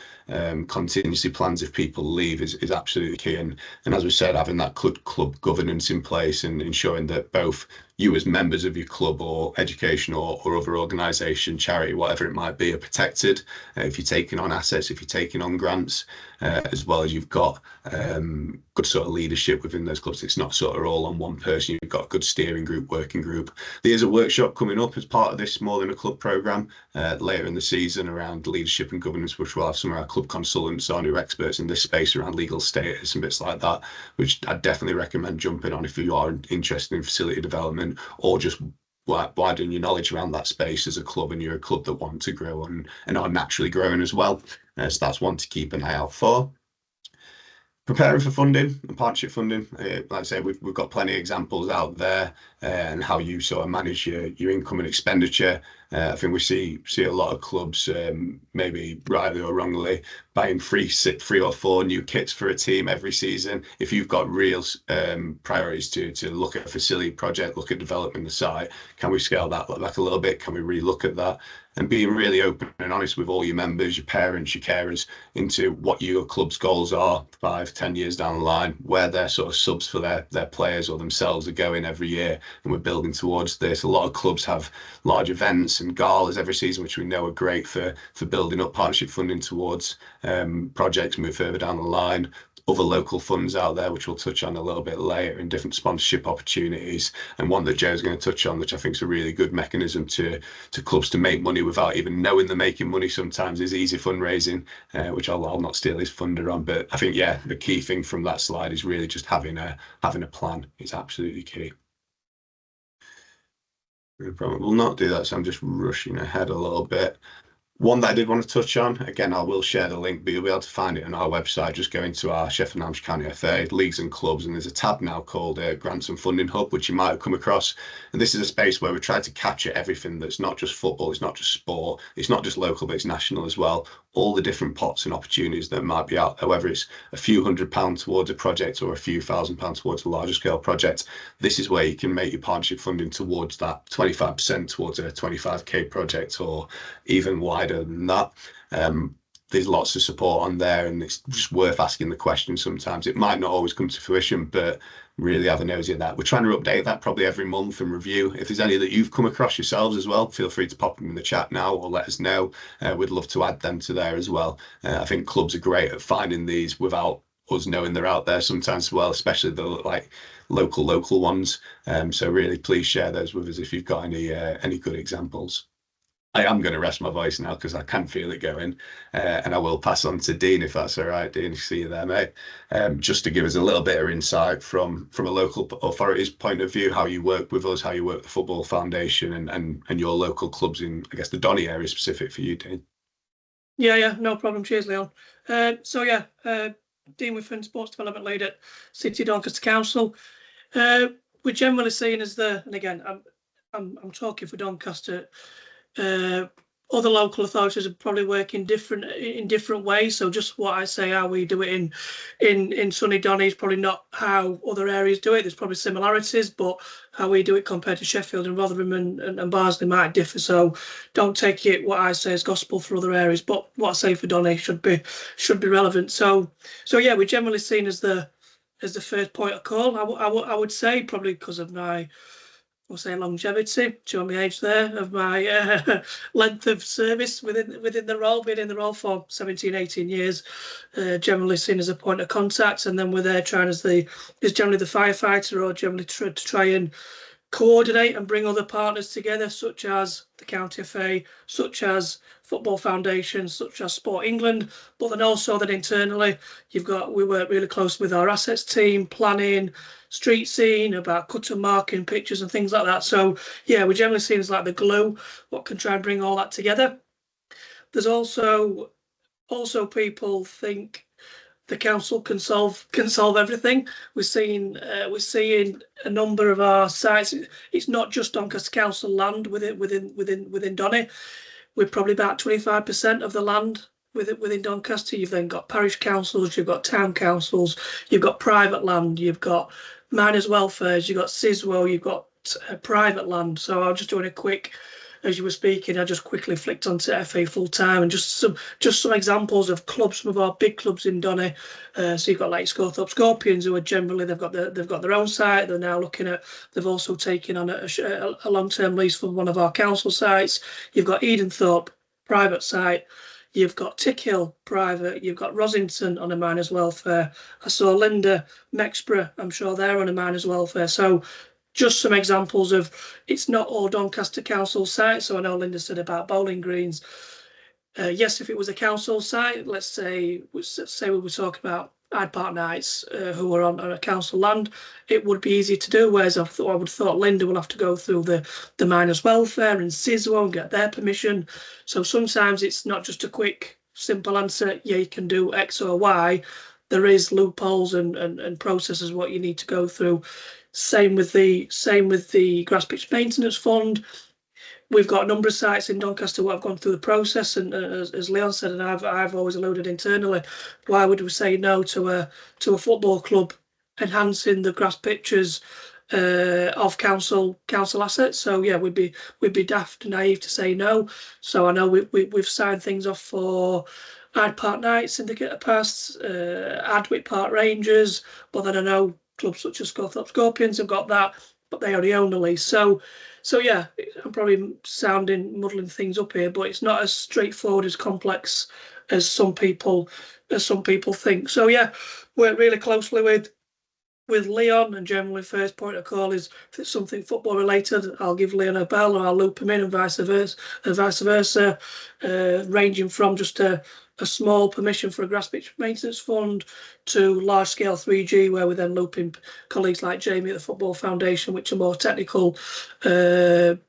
contingency plans if people leave is absolutely key. And as we said, having that club governance in place and ensuring that both you as members of your club or education or other organisation, charity, whatever it might be, are protected. If you're taking on assets, if you're taking on grants, as well as you've got good sort of leadership within those clubs. It's not sort of all on one person. You've got a good steering group, working group. There's a workshop coming up as part of this More Than a Club programme later in the season around leadership and governance, which will have some of our club consultants on who are experts in this space around legal status and bits like that, which I'd definitely recommend jumping on if you are interested in facility development or just widen your knowledge around that space as a club, and you're a club that want to grow and are naturally growing as well. So that's one to keep an eye out for. Preparing for funding and partnership funding, like I say, we've got plenty of examples out there and how you sort of manage your income and expenditure. I think we see a lot of clubs, maybe rightly or wrongly, buying three or four new kits for a team every season. If you've got real priorities to look at a facility project, look at developing the site, can we scale that back a little bit? Can we re-look at that? And being really open and honest with all your members, your parents, your carers, into what your club's goals are 5-10 years down the line, where their sort of subs for their players or themselves are going every year, and we're building towards this. A lot of clubs have large events and galas every season, which we know are great for building up partnership funding towards projects move further down the line. Other local funds out there, which we'll touch on a little bit later, in different sponsorship opportunities, and one that Joe's going to touch on, which I think is a really good mechanism to clubs to make money without even knowing they're making money sometimes, is easy fundraising, which I'll not steal his thunder on. But I think, yeah, the key thing from that slide is really just having a plan is absolutely key. No problem. We'll not do that, so I'm just rushing ahead a little bit. One that I did want to touch on, again, I will share the link, but you'll be able to find it on our website. Just go into our Sheffield and Hampshire County FA, Leagues and Clubs, and there's a tab now called Grants and Funding Hub, which you might have come across. And this is a space where we try to capture everything that's not just football, it's not just sport, it's not just local, but it's national as well. All the different pots and opportunities that might be out there, whether it's a few £100 towards a project or a few £1,000 towards a larger scale project. This is where you can make your partnership funding towards that 25% towards a 25k project, or even wider than that. There's lots of support on there, and it's just worth asking the question sometimes. It might not always come to fruition, but really have a nosy at that. We're trying to update that probably every month and review. If there's any that you've come across yourselves as well, feel free to pop them in the chat now or let us know. We'd love to add them to there as well. I think clubs are great at finding these without us knowing they're out there sometimes as well, especially the like local ones. So really please share those with us if you've got any good examples. I am going to rest my voice now because I can feel it going, and I will pass on to Dean if that's all right. Dean, see you there, mate. Just to give us a little bit of insight from a local authority's point of view, how you work with us, how you work with the Football Foundation and your local clubs in, I guess, the Donny area specific for you, Dean. Yeah, no problem. Cheers, Leon. So yeah, Dean Whiffen, Sports Development Lead at City Doncaster Council. We're generally seen as and again, I'm talking for Doncaster. Other local authorities are probably working in different ways. So just what I say, how we do it in sunny Donny is probably not how other areas do it. There's probably similarities, but how we do it compared to Sheffield and Rotherham and Barnsley might differ. So don't take it what I say as gospel for other areas, but what I say for Donny should be relevant. So yeah, we're generally seen as the first point of call. I would say, probably because of my, we'll say, longevity, showing my age there, of my length of service within the role, being in the role for 17, 18 years, generally seen as a point of contact. And then we're there trying as generally the firefighter, or generally to try and coordinate and bring other partners together, such as the County FA, such as Football Foundation, such as Sport England, but then also that internally we work really close with our assets team, planning, street scene, about cut and marking, pictures and things like that. So yeah, we generally see it as like the glue, what can try and bring all that together. There's also people think the council can solve everything. We're seeing a number of our sites. It's not just Doncaster Council land within Donny. We're probably about 25% of the land within Doncaster. You've then got parish councils, you've got town councils, you've got private land, you've got miners' welfares, you've got CISWO, you've got private land. So I'm just doing a quick, as you were speaking, I just quickly flicked onto FA full time, and just some examples of clubs, some of our big clubs in Donny. So you've got like Scorthorpe Scorpions, who are generally they've got their own site. They're now looking at, they've also taken on a long-term lease for one of our council sites. You've got Edenthorpe, private site. You've got Tickhill, private. You've got Rosington on a miners' welfare. I saw Linda, Mexborough, I'm sure they're on a miners' welfare. So just some examples of, it's not all Doncaster Council sites. So I know Linda said about bowling greens. Yes, if it was a council site, let's say we were talking about Hyde Park Knights, who were on a council land, it would be easy to do. Whereas I would have thought Linda will have to go through the miners' welfare and CISWO and get their permission. So sometimes it's not just a quick, simple answer. Yeah, you can do X or Y. There is loopholes and processes what you need to go through. Same with the grass pitch maintenance fund. We've got a number of sites in Doncaster who have gone through the process, and as Leon said, and I've always alluded internally, why would we say no to a football club enhancing the grass pitches of council assets? So yeah, we'd be daft and naive to say no. So I know we've signed things off for Hyde Park Knights, Syndicate past, Adwick Park Rangers, but then I know clubs such as Scorthorpe Scorpions have got that, but they already own the lease. So yeah, I'm probably muddling things up here, but it's not as straightforward, as complex as some people think. So yeah, work really closely with Leon, and generally first point of call is if it's something football related, I'll give Leon a bell or I'll loop him in, and vice versa, ranging from just a small permission for a grass pitch maintenance fund to large scale 3G, where we then loop in colleagues like Jamie at the Football Foundation, which are more technical and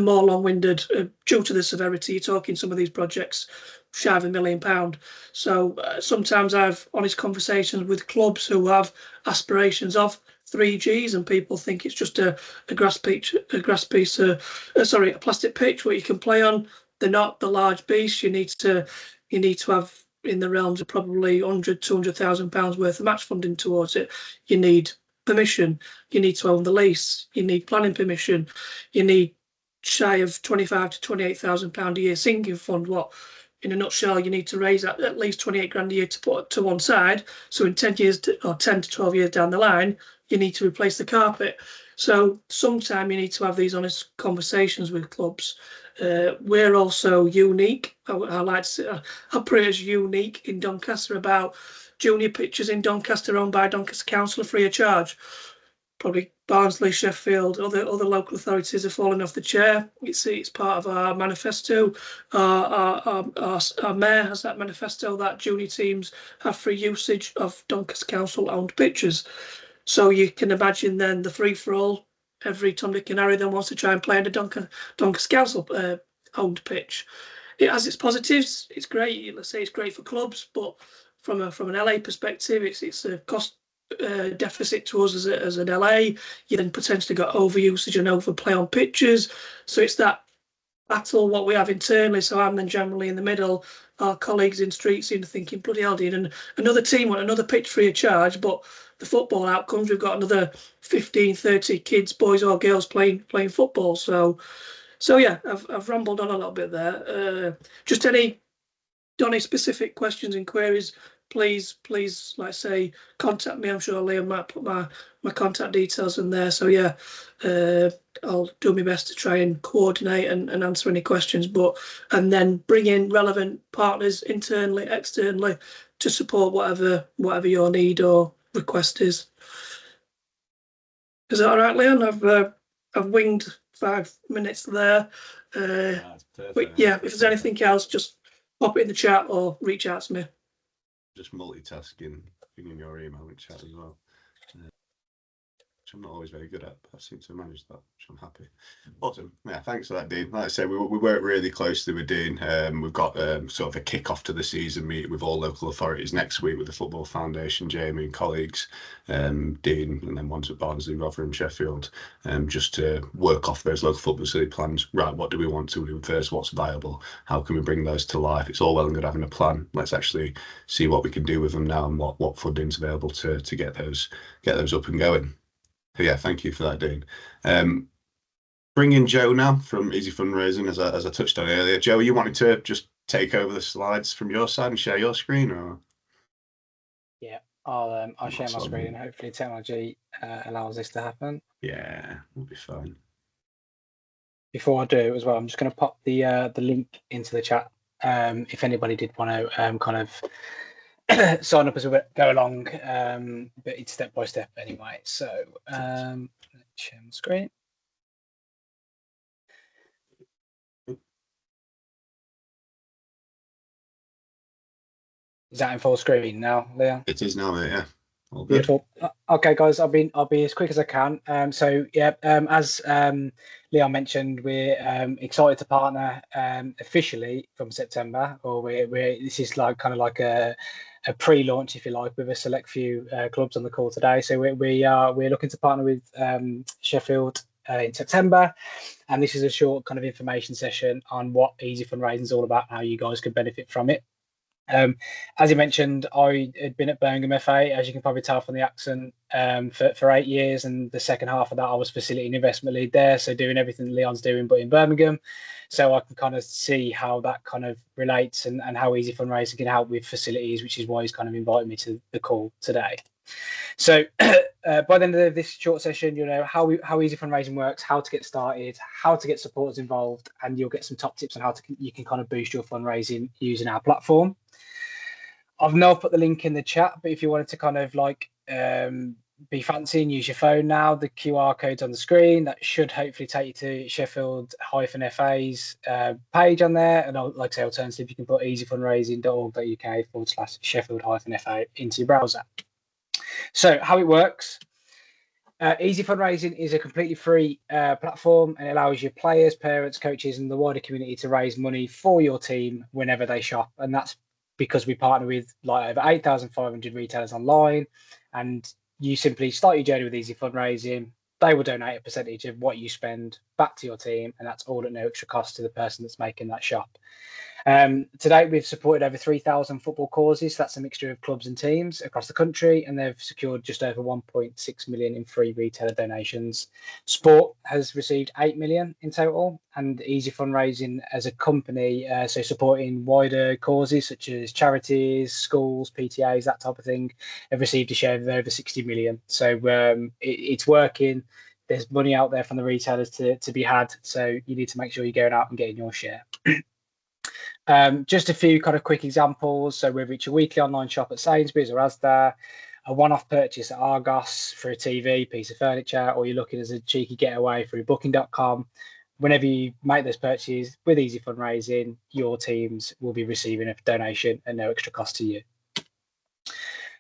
more long-winded due to the severity. You're talking some of these projects shy of £1 million. So sometimes I have honest conversations with clubs who have aspirations of 3Gs, and people think it's just a plastic pitch where you can play on. They're not the large beasts. You need to have in the realms of probably £100,000-200,000 worth of match funding towards it. You need permission. You need to own the lease. You need planning permission. You need shy of £25,000 to £28,000 a year sinking fund. What, in a nutshell, you need to raise at least 28 grand a year to put to one side. So in 10 to 12 years down the line, you need to replace the carpet. So sometime you need to have these honest conversations with clubs. We're also unique. I like to say, I pray as unique in Doncaster about junior pitches in Doncaster owned by Doncaster Council free of charge. Probably Barnsley, Sheffield, other local authorities are falling off the chair. It's part of our manifesto. Our mayor has that manifesto that junior teams have free usage of Doncaster Council owned pitches. So you can imagine then the free for all. Every Tom, Dick and Harry then wants to try and play in a Doncaster Council owned pitch. It has its positives. It's great. Let's say it's great for clubs, but from an LA perspective, it's a cost deficit to us as an LA. You then potentially got overusage and overplay on pitches, so it's that battle what we have internally. So I'm then generally in the middle. Our colleagues in street seem to thinking, bloody hell, dude, and another team want another pitch free of charge, but the football outcomes, we've got another 15, 30 kids, boys or girls playing football. So yeah, I've rambled on a little bit there. Just any specific questions and queries, please, like I say, contact me. I'm sure Liam might put my contact details in there. So yeah, I'll do my best to try and coordinate and answer any questions, and then bring in relevant partners internally, externally, to support whatever your need or request is. Is that all right, Leon? I've winged 5 minutes there. But yeah, if there's anything else, just pop it in the chat or reach out to me. Just multitasking, in your email and chat as well, which I'm not always very good at, but I seem to manage that, which I'm happy. Awesome. Yeah, thanks for that, Dean. Like I say, we work really closely with Dean. We've got sort of a kick-off to the season meeting with all local authorities next week with the Football Foundation, Jamie and colleagues, Dean, and then ones at Barnsley, Rotherham, Sheffield, just to work off those local football facility plans. Right, what do we want to do first? What's viable? How can we bring those to life? It's all well and good having a plan. Let's actually see what we can do with them now and what funding's available to get those up and going. So yeah, thank you for that, Dean. Bring in Joe now from Easy Fundraising, as I touched on earlier. Joe, you wanted to just take over the slides from your side and share your screen, or? Yeah, I'll share my screen, and hopefully technology allows this to happen. Yeah, we'll be fine. Before I do as well, I'm just going to pop the link into the chat. If anybody did want to kind of sign up as we go along, but it's step by step anyway. So let's share my screen. Is that in full screen now, Leon? It is now, mate, yeah. All good. Beautiful. Okay, guys, I'll be as quick as I can. So yeah, as Leon mentioned, we're excited to partner officially from September, or this is like kind of like a pre-launch, if you like, with a select few clubs on the call today. So we're looking to partner with Sheffield in September, and this is a short kind of information session on what Easy Fundraising is all about, how you guys could benefit from it. As you mentioned, I had been at Birmingham FA, as you can probably tell from the accent, for 8 years, and the second half of that I was facility and investment lead there, so doing everything Leon's doing but in Birmingham. So I can kind of see how that kind of relates and how Easy Fundraising can help with facilities, which is why he's kind of invited me to the call today. So by the end of this short session, you'll know how Easy Fundraising works, how to get started, how to get supporters involved, and you'll get some top tips on how you can kind of boost your fundraising using our platform. I've now put the link in the chat, but if you wanted to kind of like be fancy and use your phone now, the QR code's on the screen. That should hopefully take you to Sheffield-FA's page on there. And like I say, alternatively, you can put easyfundraising.org.uk/Sheffield-FA into your browser. So how it works. Easy Fundraising is a completely free platform, and it allows your players, parents, coaches, and the wider community to raise money for your team whenever they shop. And that's because we partner with like over 8,500 retailers online, and you simply start your journey with Easy Fundraising. They will donate a percentage of what you spend back to your team, and that's all at no extra cost to the person that's making that shop. To date, we've supported over 3,000 football causes. So that's a mixture of clubs and teams across the country, and they've secured just over 1.6 million in free retailer donations. Sport has received 8 million in total, and Easy Fundraising as a company, so supporting wider causes such as charities, schools, PTAs, that type of thing, have received a share of over 60 million. So it's working. There's money out there from the retailers to be had, so you need to make sure you're going out and getting your share. Just a few kind of quick examples. So whether it's a weekly online shop at Sainsbury's or Asda, a one-off purchase at Argos for a TV, piece of furniture, or you're looking as a cheeky getaway through Booking.com, whenever you make those purchases with Easy Fundraising, your teams will be receiving a donation at no extra cost to you.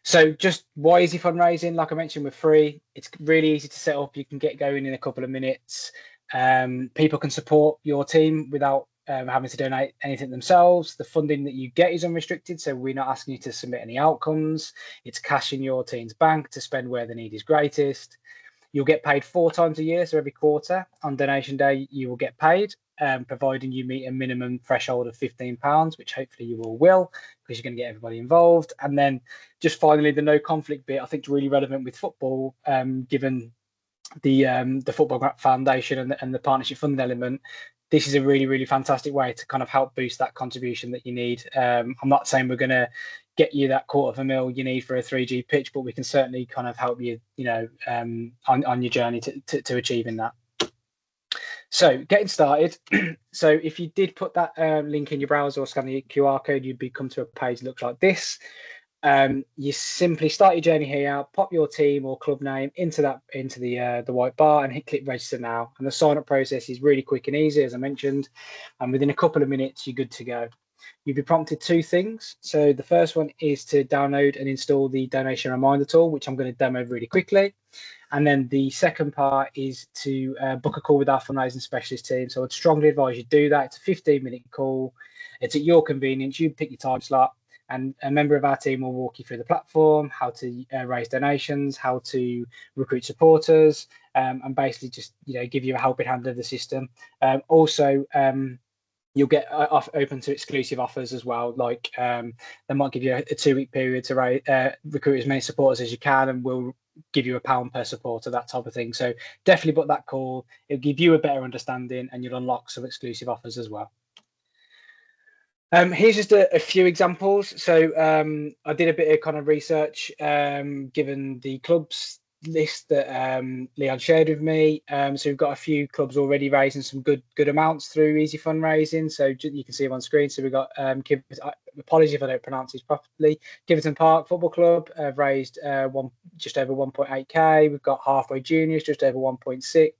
So just why Easy Fundraising? Like I mentioned, we're free. It's really easy to set up. You can get going in a couple of minutes. People can support your team without having to donate anything themselves. The funding that you get is unrestricted, so we're not asking you to submit any outcomes. It's cash in your team's bank to spend where the need is greatest. You'll get paid 4 times a year, so every quarter on donation day you will get paid, providing you meet a minimum threshold of £15, which hopefully you all will, because you're going to get everybody involved. And then just finally, the no conflict bit, I think is really relevant with football, given the Football Foundation and the partnership funding element. This is a really, really fantastic way to kind of help boost that contribution that you need. I'm not saying we're going to get you that £250,000 you need for a 3G pitch, but we can certainly kind of help you, on your journey to achieving that. So getting started. So if you did put that link in your browser or scan the QR code, you'd come to a page that looks like this. You simply start your journey here, pop your team or club name into the white bar and click register now. And the sign up process is really quick and easy, as I mentioned. And within a couple of minutes, you're good to go. You'll be prompted 2 things. So the first one is to download and install the donation reminder tool, which I'm going to demo really quickly. And then the second part is to book a call with our fundraising specialist team. So I'd strongly advise you do that. It's a 15-minute call. It's at your convenience. You pick your time slot, and a member of our team will walk you through the platform, how to raise donations, how to recruit supporters, and basically just give you a helping hand of the system. You'll get open to exclusive offers as well. Like they might give you a 2-week period to recruit as many supporters as you can, and we'll give you £1 per supporter, that type of thing. So definitely book that call. It'll give you a better understanding, and you'll unlock some exclusive offers as well. Here's just a few examples. So I did a bit of kind of research given the clubs list that Leon shared with me. So we've got a few clubs already raising some good amounts through Easy Fundraising. So you can see them on screen. So we've got apologies if I don't pronounce these properly. Kiveton Park Football Club have raised just over 1.8k. We've got Halfway Juniors just over 1.6,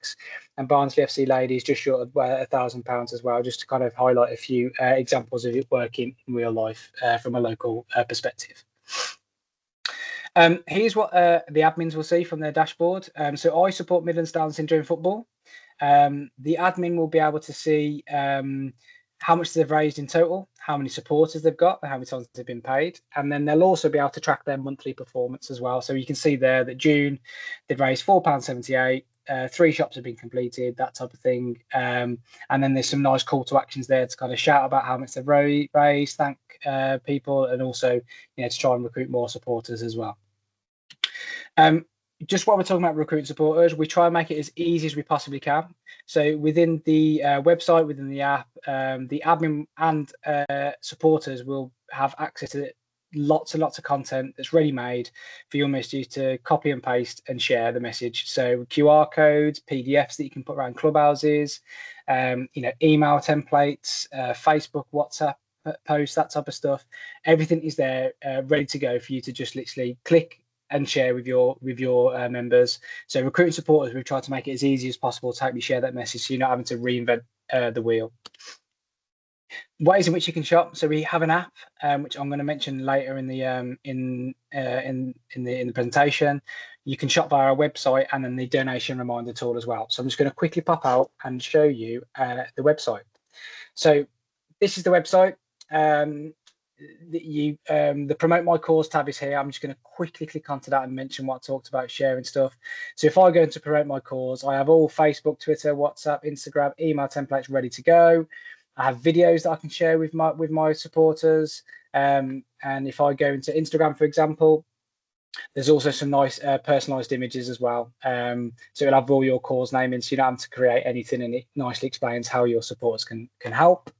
and Barnsley FC Ladies just short of £1,000 as well. Just to kind of highlight a few examples of it working in real life from a local perspective. Here's what the admins will see from their dashboard. So I support Midlands Down Syndrome Football. The admin will be able to see how much they've raised in total, how many supporters they've got, and how many times they've been paid. And then they'll also be able to track their monthly performance as well. So you can see there that June, they've raised £4.78. 3 shops have been completed, that type of thing. And then there's some nice call to actions there to kind of shout about how much they've raised, thank people, and also to try and recruit more supporters as well. Just while we're talking about recruiting supporters, we try and make it as easy as we possibly can. So within the website, within the app, the admin and supporters will have access to lots and lots of content that's ready-made for your messages to copy and paste and share the message. So QR codes, PDFs that you can put around clubhouses, email templates, Facebook, WhatsApp posts, that type of stuff. Everything is there ready to go for you to just literally click and share with your members. So recruiting supporters, we've tried to make it as easy as possible to help you share that message, so you're not having to reinvent the wheel. Ways in which you can shop. So we have an app, which I'm going to mention later in the presentation. You can shop via our website and then the donation reminder tool as well. So I'm just going to quickly pop out and show you the website. So this is the website. The Promote My Cause tab is here. I'm just going to quickly click onto that and mention what I talked about, sharing stuff. So if I go into Promote My Cause, I have all Facebook, Twitter, WhatsApp, Instagram, email templates ready to go. I have videos that I can share with my supporters. And if I go into Instagram, for example, there's also some nice personalized images as well. So it'll have all your cause name in, so you don't have to create anything, and it nicely explains how your supporters can help.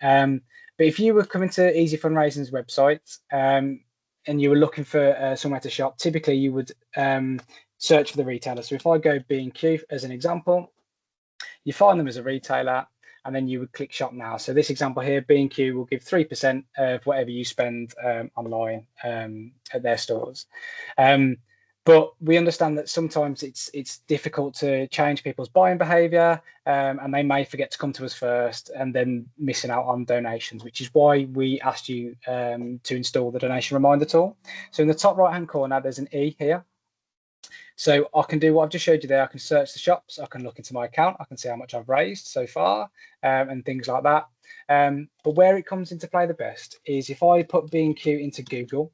But if you were coming to Easy Fundraising's website and you were looking for somewhere to shop, typically you would search for the retailer. So if I go B&Q as an example, you find them as a retailer, and then you would click shop now. So this example here, B&Q will give 3% of whatever you spend online at their stores. But we understand that sometimes it's difficult to change people's buying behaviour, and they may forget to come to us first and then missing out on donations, which is why we asked you to install the donation reminder tool. So in the top right hand corner, there's an E here. So I can do what I've just showed you there. I can search the shops, I can look into my account, I can see how much I've raised so far, and things like that. But where it comes into play the best is if I put B&Q into Google,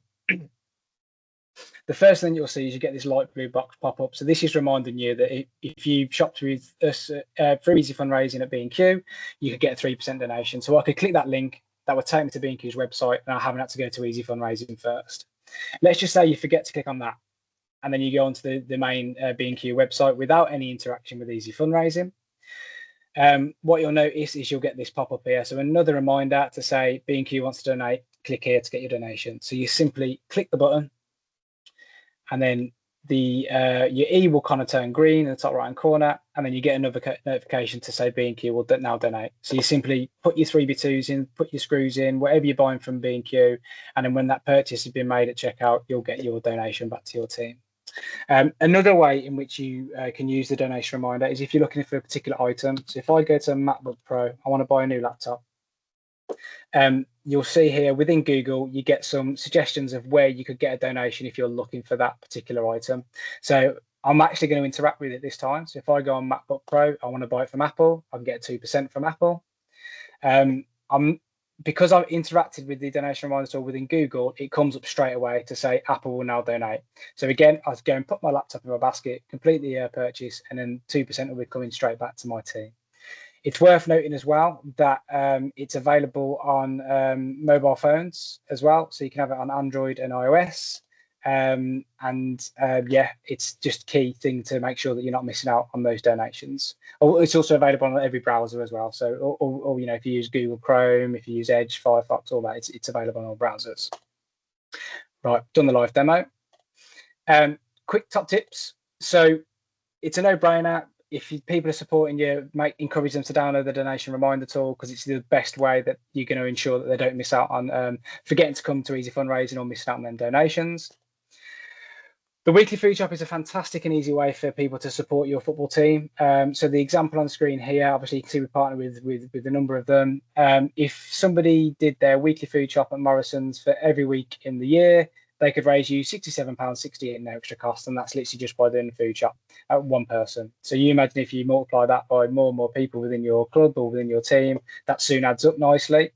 the first thing you'll see is you get this light blue box pop up. So this is reminding you that if you shopped with us through Easy Fundraising at B&Q, you could get a 3% donation. So I could click that link, that would take me to B&Q's website, and I haven't had to go to Easy Fundraising first. Let's just say you forget to click on that, and then you go onto the main B&Q website without any interaction with Easy Fundraising. What you'll notice is you'll get this pop up here. So another reminder to say B&Q wants to donate, click here to get your donation. So you simply click the button, and then your E will kind of turn green in the top right hand corner, and then you get another notification to say B&Q will now donate. So you simply put your 3B2s in, put your screws in, whatever you're buying from B&Q, and then when that purchase has been made at checkout, you'll get your donation back to your team. Another way in which you can use the donation reminder is if you're looking for a particular item. So if I go to MacBook Pro, I want to buy a new laptop. You'll see here within Google, you get some suggestions of where you could get a donation if you're looking for that particular item. So I'm actually going to interact with it this time. So if I go on MacBook Pro, I want to buy it from Apple, I can get 2% from Apple. Because I've interacted with the donation reminder tool within Google, it comes up straight away to say Apple will now donate. So again, I go and put my laptop in my basket, complete the purchase, and then 2% will be coming straight back to my team. It's worth noting as well that it's available on mobile phones as well. So you can have it on Android and iOS. Yeah, it's just a key thing to make sure that you're not missing out on those donations. It's also available on every browser as well. So, or you know, if you use Google Chrome, if you use Edge, Firefox, all that, it's available on all browsers. Right, done the live demo. Quick top tips. So it's a no-brainer. If people are supporting you, encourage them to download the donation reminder tool, because it's the best way that you're going to ensure that they don't miss out on forgetting to come to Easy Fundraising or missing out on them donations. The weekly food shop is a fantastic and easy way for people to support your football team. So the example on the screen here, obviously you can see we partner with a number of them. If somebody did their weekly food shop at Morrison's for every week in the year, they could raise you £67.68 no extra cost, and that's literally just by doing the food shop at one person. So you imagine if you multiply that by more and more people within your club or within your team, that soon adds up nicely.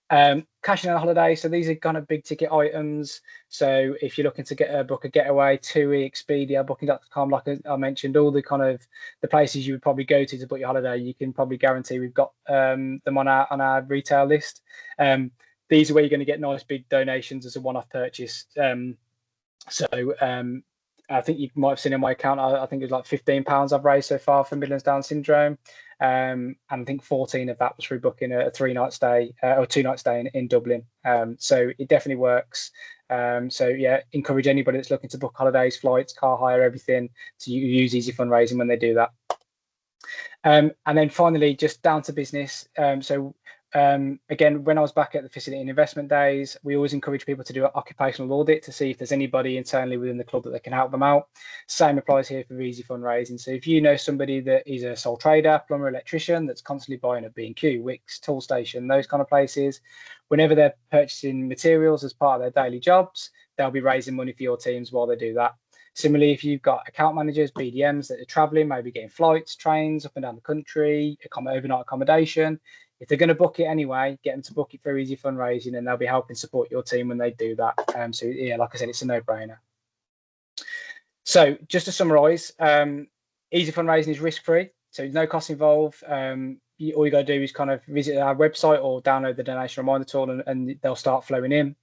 Cashing on a holiday, so these are kind of big ticket items. So if you're looking to book a getaway, TUI, Expedia, Booking.com, like I mentioned, all the kind of the places you would probably go to book your holiday, you can probably guarantee we've got them on our retail list. These are where you're going to get nice big donations as a one-off purchase. I think you might have seen in my account, I think it was like £15 I've raised so far for Midlands Down syndrome. And I think 14 of that was through booking a 3-night stay or 2-night stay in Dublin. So it definitely works. So yeah, encourage anybody that's looking to book holidays, flights, car hire, everything, to use Easy Fundraising when they do that. And then finally, just down to business. Again, when I was back at the Facility and Investment Days, we always encourage people to do an occupational audit to see if there's anybody internally within the club that they can help them out. Same applies here for Easy Fundraising. So if you know somebody that is a sole trader, plumber, electrician, that's constantly buying at B&Q, Wickes, Toolstation, those kind of places, whenever they're purchasing materials as part of their daily jobs, they'll be raising money for your teams while they do that. Similarly, if you've got account managers, BDMs that are traveling, maybe getting flights, trains up and down the country, overnight accommodation, if they're going to book it anyway, get them to book it for Easy Fundraising, and they'll be helping support your team when they do that. So yeah, like I said, it's a no-brainer. So just to summarise, Easy Fundraising is risk-free, so there's no cost involved. All you got to do is kind of visit our website or download the donation reminder tool, and they'll start flowing in.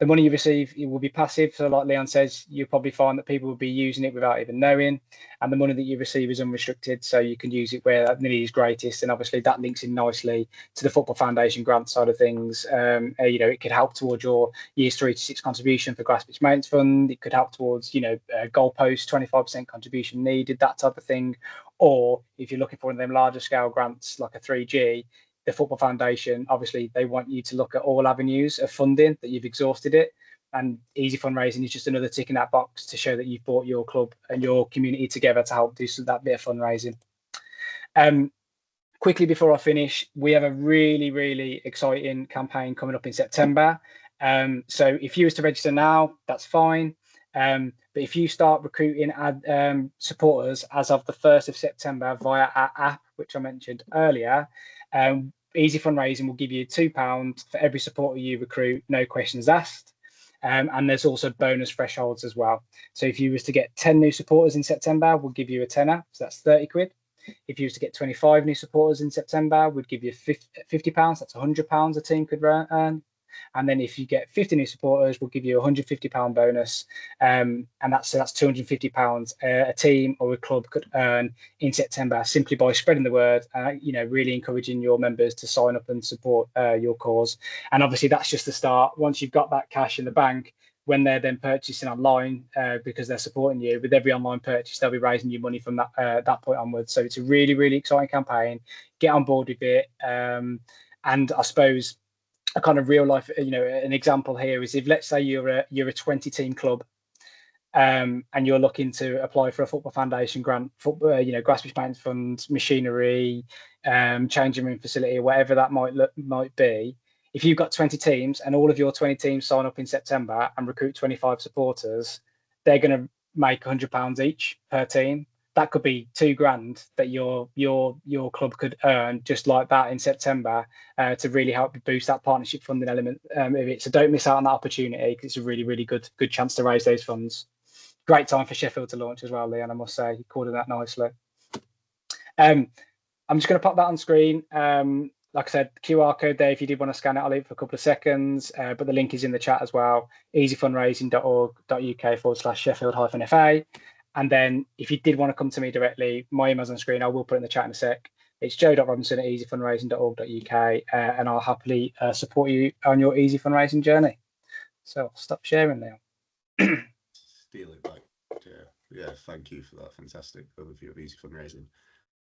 The money you receive, it will be passive. So like Leon says, you'll probably find that people will be using it without even knowing. And the money that you receive is unrestricted, so you can use it where that need is greatest. And obviously that links in nicely to the Football Foundation grant side of things. It could help towards your years 3 to 6 contribution for Grass Pitch Maintenance Fund. It could help towards, goalpost, 25% contribution needed, that type of thing. Or if you're looking for one of them larger scale grants like a 3G, the Football Foundation, obviously they want you to look at all avenues of funding that you've exhausted it, and Easy Fundraising is just another tick in that box to show that you've brought your club and your community together to help do that bit of fundraising. Quickly before I finish, we have a really, really exciting campaign coming up in September. So if you was to register now, that's fine. But if you start recruiting supporters as of the 1st of September via our app, which I mentioned earlier, Easy Fundraising will give you £2 for every supporter you recruit, no questions asked. And there's also bonus thresholds as well. So if you was to get 10 new supporters in September, we'll give you a tenner, so that's 30 quid. If you was to get 25 new supporters in September, we'd give you £50, that's £100 a team could earn. And then if you get 50 new supporters, we'll give you a £150 bonus. And that's £250 a team or a club could earn in September simply by spreading the word, really encouraging your members to sign up and support your cause. And obviously that's just the start. Once you've got that cash in the bank, when they're then purchasing online, because they're supporting you, with every online purchase, they'll be raising you money from that point onwards. So it's a really, really exciting campaign. Get on board with it. And I suppose a kind of real life, an example here is if, let's say, you're a 20-team club, and you're looking to apply for a football foundation grant, grassroots maintenance funds, machinery, changing room facility, whatever that might be. If you've got 20 teams and all of your 20 teams sign up in September and recruit 25 supporters, they're going to make £100 each per team. That could be £2,000 that your club could earn just like that in September to really help boost that partnership funding element of it. So don't miss out on that opportunity, because it's a really, really good chance to raise those funds. Great time for Sheffield to launch as well, Leon, I must say. You called it that nicely. I'm just going to pop that on screen. Like I said, QR code there, if you did want to scan it, I'll leave it for a couple of seconds, but the link is in the chat as well, easyfundraising.org.uk/Sheffield-FA. And then if you did want to come to me directly, my email's on screen. I will put it in the chat in a sec. It's joe.robinson@easyfundraising.org.uk, and I'll happily support you on your easy fundraising journey. So I'll stop sharing now. Steal it back. Yeah, thank you for that fantastic overview of easy fundraising.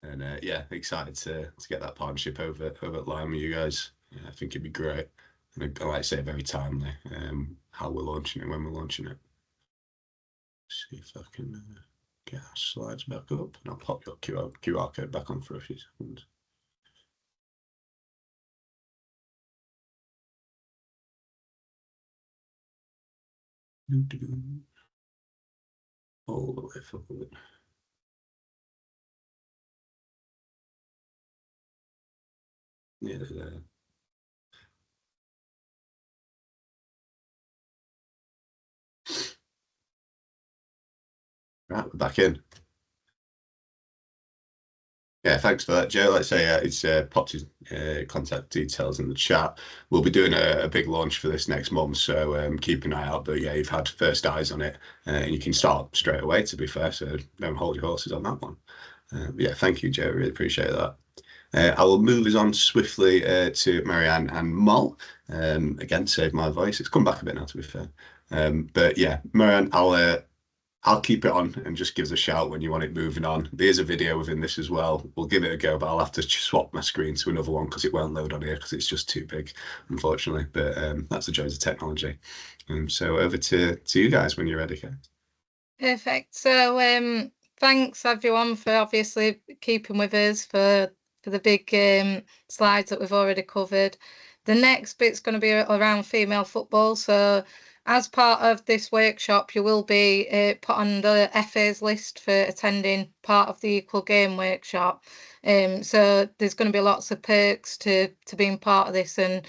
And excited to get that partnership over at line with you guys. Yeah, I think it'd be great. And like I say, very timely. How we're launching it, when we're launching it. See if I can get our slides back up, and I'll pop your QR code back on for a few seconds. All the way forward. Yeah, there. Right, we're back in. Yeah, thanks for that, Joe. Like I say, it's popped his contact details in the chat. We'll be doing a big launch for this next month, so keep an eye out. But yeah, you've had first eyes on it, and you can start straight away, to be fair, so don't hold your horses on that one. Yeah, thank you, Joe. Really appreciate that. I will move us on swiftly to Marianne and Mol. Again, save my voice. It's come back a bit now, to be fair. But yeah, Marianne, I'll keep it on and just give us a shout when you want it moving on. There's a video within this as well. We'll give it a go, but I'll have to swap my screen to another one because it won't load on here because it's just too big, unfortunately. But that's the joys of technology. So over to you guys when you're ready, Kate. Perfect. So thanks everyone for obviously keeping with us for the big slides that we've already covered. The next bit's going to be around female football. So as part of this workshop, you will be put on the FA's list for attending part of the Equal Game workshop. So there's going to be lots of perks to being part of this and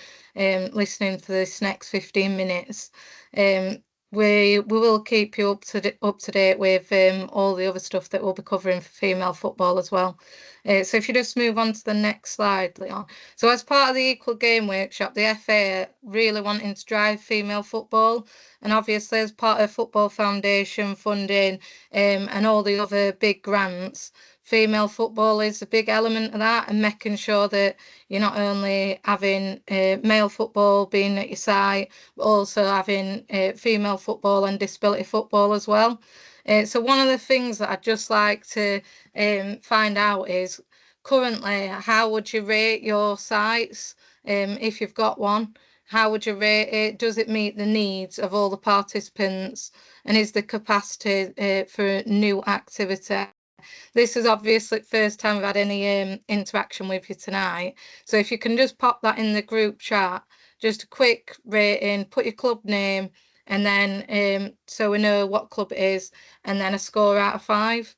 listening for this next 15 minutes. We will keep you up to date with all the other stuff that we'll be covering for female football as well. So if you just move on to the next slide, Leon. So as part of the Equal Game workshop, the FA really wanting to drive female football, and obviously as part of Football Foundation funding and all the other big grants, female football is a big element of that, and making sure that you're not only having male football being at your site, but also having female football and disability football as well. So one of the things that I'd just like to find out is, currently, how would you rate your sites if you've got one? How would you rate it? Does it meet the needs of all the participants? And is the capacity for new activity? This is obviously the first time we've had any interaction with you tonight. So if you can just pop that in the group chat, just a quick rating, put your club name, and then so we know what club it is, and then a score out of 5.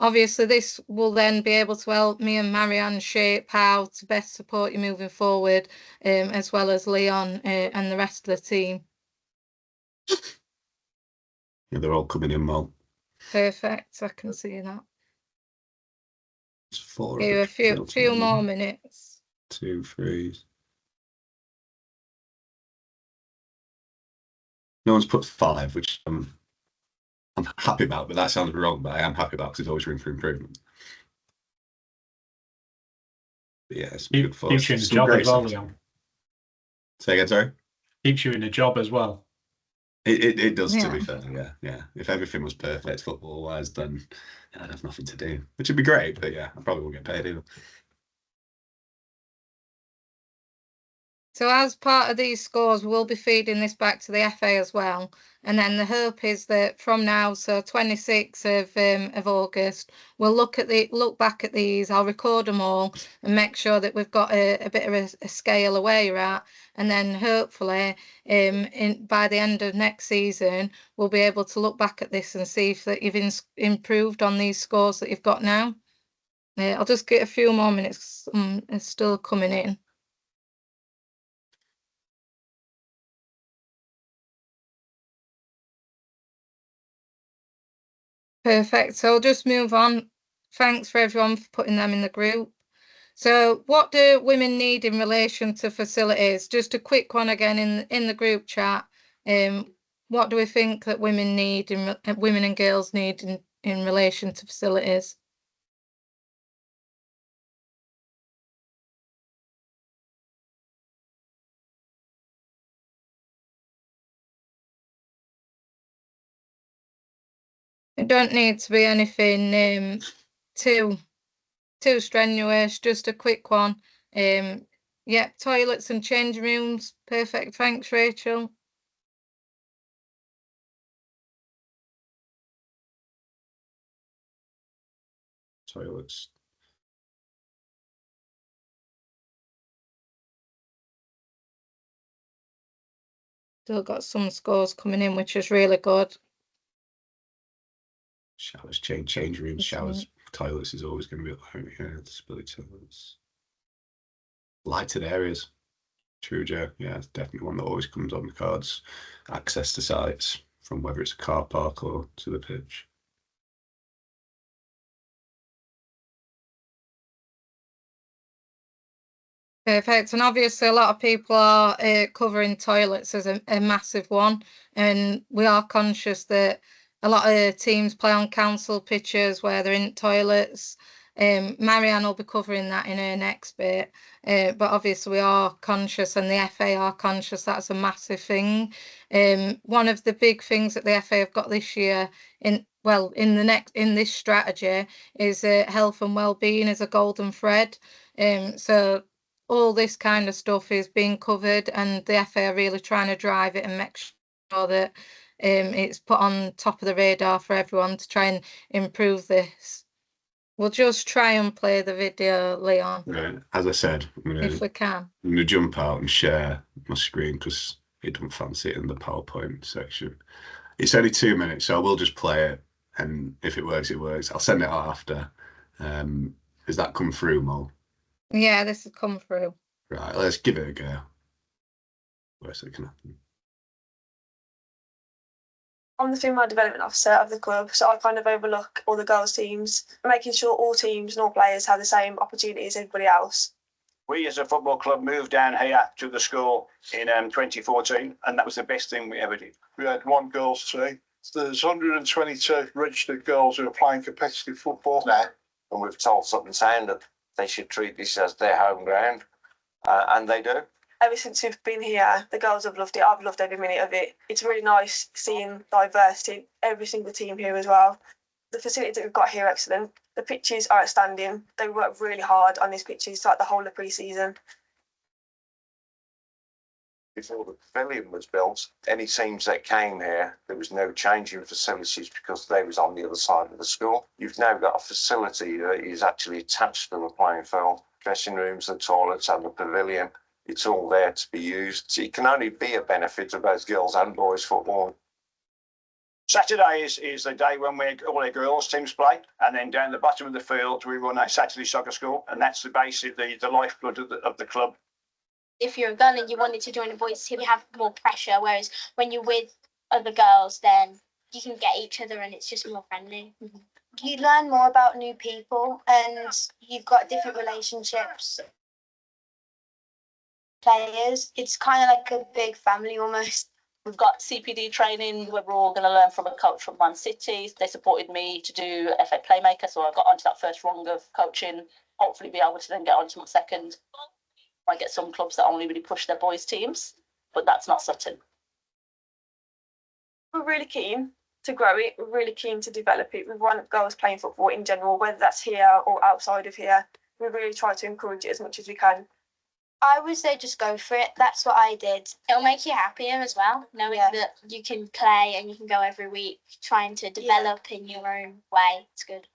Obviously, this will then be able to help me and Marianne shape how to best support you moving forward, as well as Leon and the rest of the team. Yeah, they're all coming in well. Perfect. I can see that. It's 4. Give a few more minutes. 2, 3. No one's put 5, which I'm happy about, but that sounds wrong, but I am happy about because there's always room for improvement. But yeah, it's good for Keeps you in a job as well, Leon. Say again, sorry? Keeps you in a job as well. It does, Yeah. to be fair, yeah. If everything was perfect football-wise, then I'd have nothing to do, which would be great, but yeah, I probably won't get paid either. So as part of these scores, we'll be feeding this back to the FA as well. And then the hope is that from now, so 26th of August, we'll look back at these. I'll record them all and make sure that we've got a bit of a scale of where you're at. And then hopefully, by the end of next season, we'll be able to look back at this and see if that you've improved on these scores that you've got now. I'll just get a few more minutes. It's still coming in. Perfect. So I'll just move on. Thanks for everyone for putting them in the group. So what do women need in relation to facilities? Just a quick one again in the group chat. What do we think that women need women and girls need in relation to facilities? It don't need to be anything too strenuous, just a quick one. Yeah, toilets and changing rooms. Perfect. Thanks, Rachel. Toilets. Still got some scores coming in, which is really good. Showers, change rooms, showers, toilets is always going to be like, yeah, disability toilets. Lighted areas. True, Joe. Yeah, it's definitely one that always comes on the cards. Access to sites from whether it's a car park or to the pitch. Perfect. And obviously a lot of people are covering toilets as a massive one. And we are conscious that a lot of teams play on council pitches where they're in toilets. Marianne will be covering that in her next bit. But obviously we are conscious and the FA are conscious that's a massive thing. One of the big things that the FA have got this year in this strategy is health and well-being as a golden thread. So all this kind of stuff is being covered and the FA are really trying to drive it and make sure that it's put on top of the radar for everyone to try and improve this. We'll just try and play the video, Leon. Right. As I said, if we can. I'm gonna jump out and share my screen because it doesn't fancy it in the PowerPoint section. It's only 2 minutes, so I will just play it, and if it works, it works. I'll send it out after. Has that come through, Mo? Yeah, this has come through. Right, let's give it a go. Worst that can happen. I'm the female development officer of the club, so I kind of overlook all the girls' teams, making sure all teams and all players have the same opportunities as everybody else. We as a football club moved down here to the school in 2014, and that was the best thing we ever did. We had one girls' team. There's 122 registered girls who are playing competitive football now. And we've told Sutton Sound that they should treat this as their home ground, and they do. Ever since we've been here, the girls have loved it. I've loved every minute of it. It's really nice seeing diversity in every single team here as well. The facilities that we've got here are excellent. The pitches are outstanding. They work really hard on these pitches throughout the whole of pre-season. Before the pavilion was built, any teams that came here, there was no change in facilities because they was on the other side of the school. You've now got a facility that is actually attached to the playing field. Dressing rooms, the toilets and the pavilion. It's all there to be used. So it can only be a benefit of both girls and boys football. Saturday is the day when all our girls teams play, and then down the bottom of the field we run a Saturday soccer school, and that's basically the lifeblood of the club. If you're a girl and you wanted to join a boys team, you have more pressure, whereas when you're with other girls, then you can get each other and it's just more friendly. You learn more about new people and you've got different relationships. Players, it's kind of like a big family almost. We've got CPD training where we're all going to learn from a coach from Man City. They supported me to do FA Playmaker, so I got onto that first rung of coaching. Hopefully be able to then get onto my second. I get some clubs that only really push their boys teams, but that's not Sutton. We're really keen to grow it. We're really keen to develop it. We want girls playing football in general, whether that's here or outside of here. We really try to encourage it as much as we can. I would say just go for it. That's what I did. It'll make you happier as well, knowing that you can play and you can go every week, trying to develop in your own way. It's good.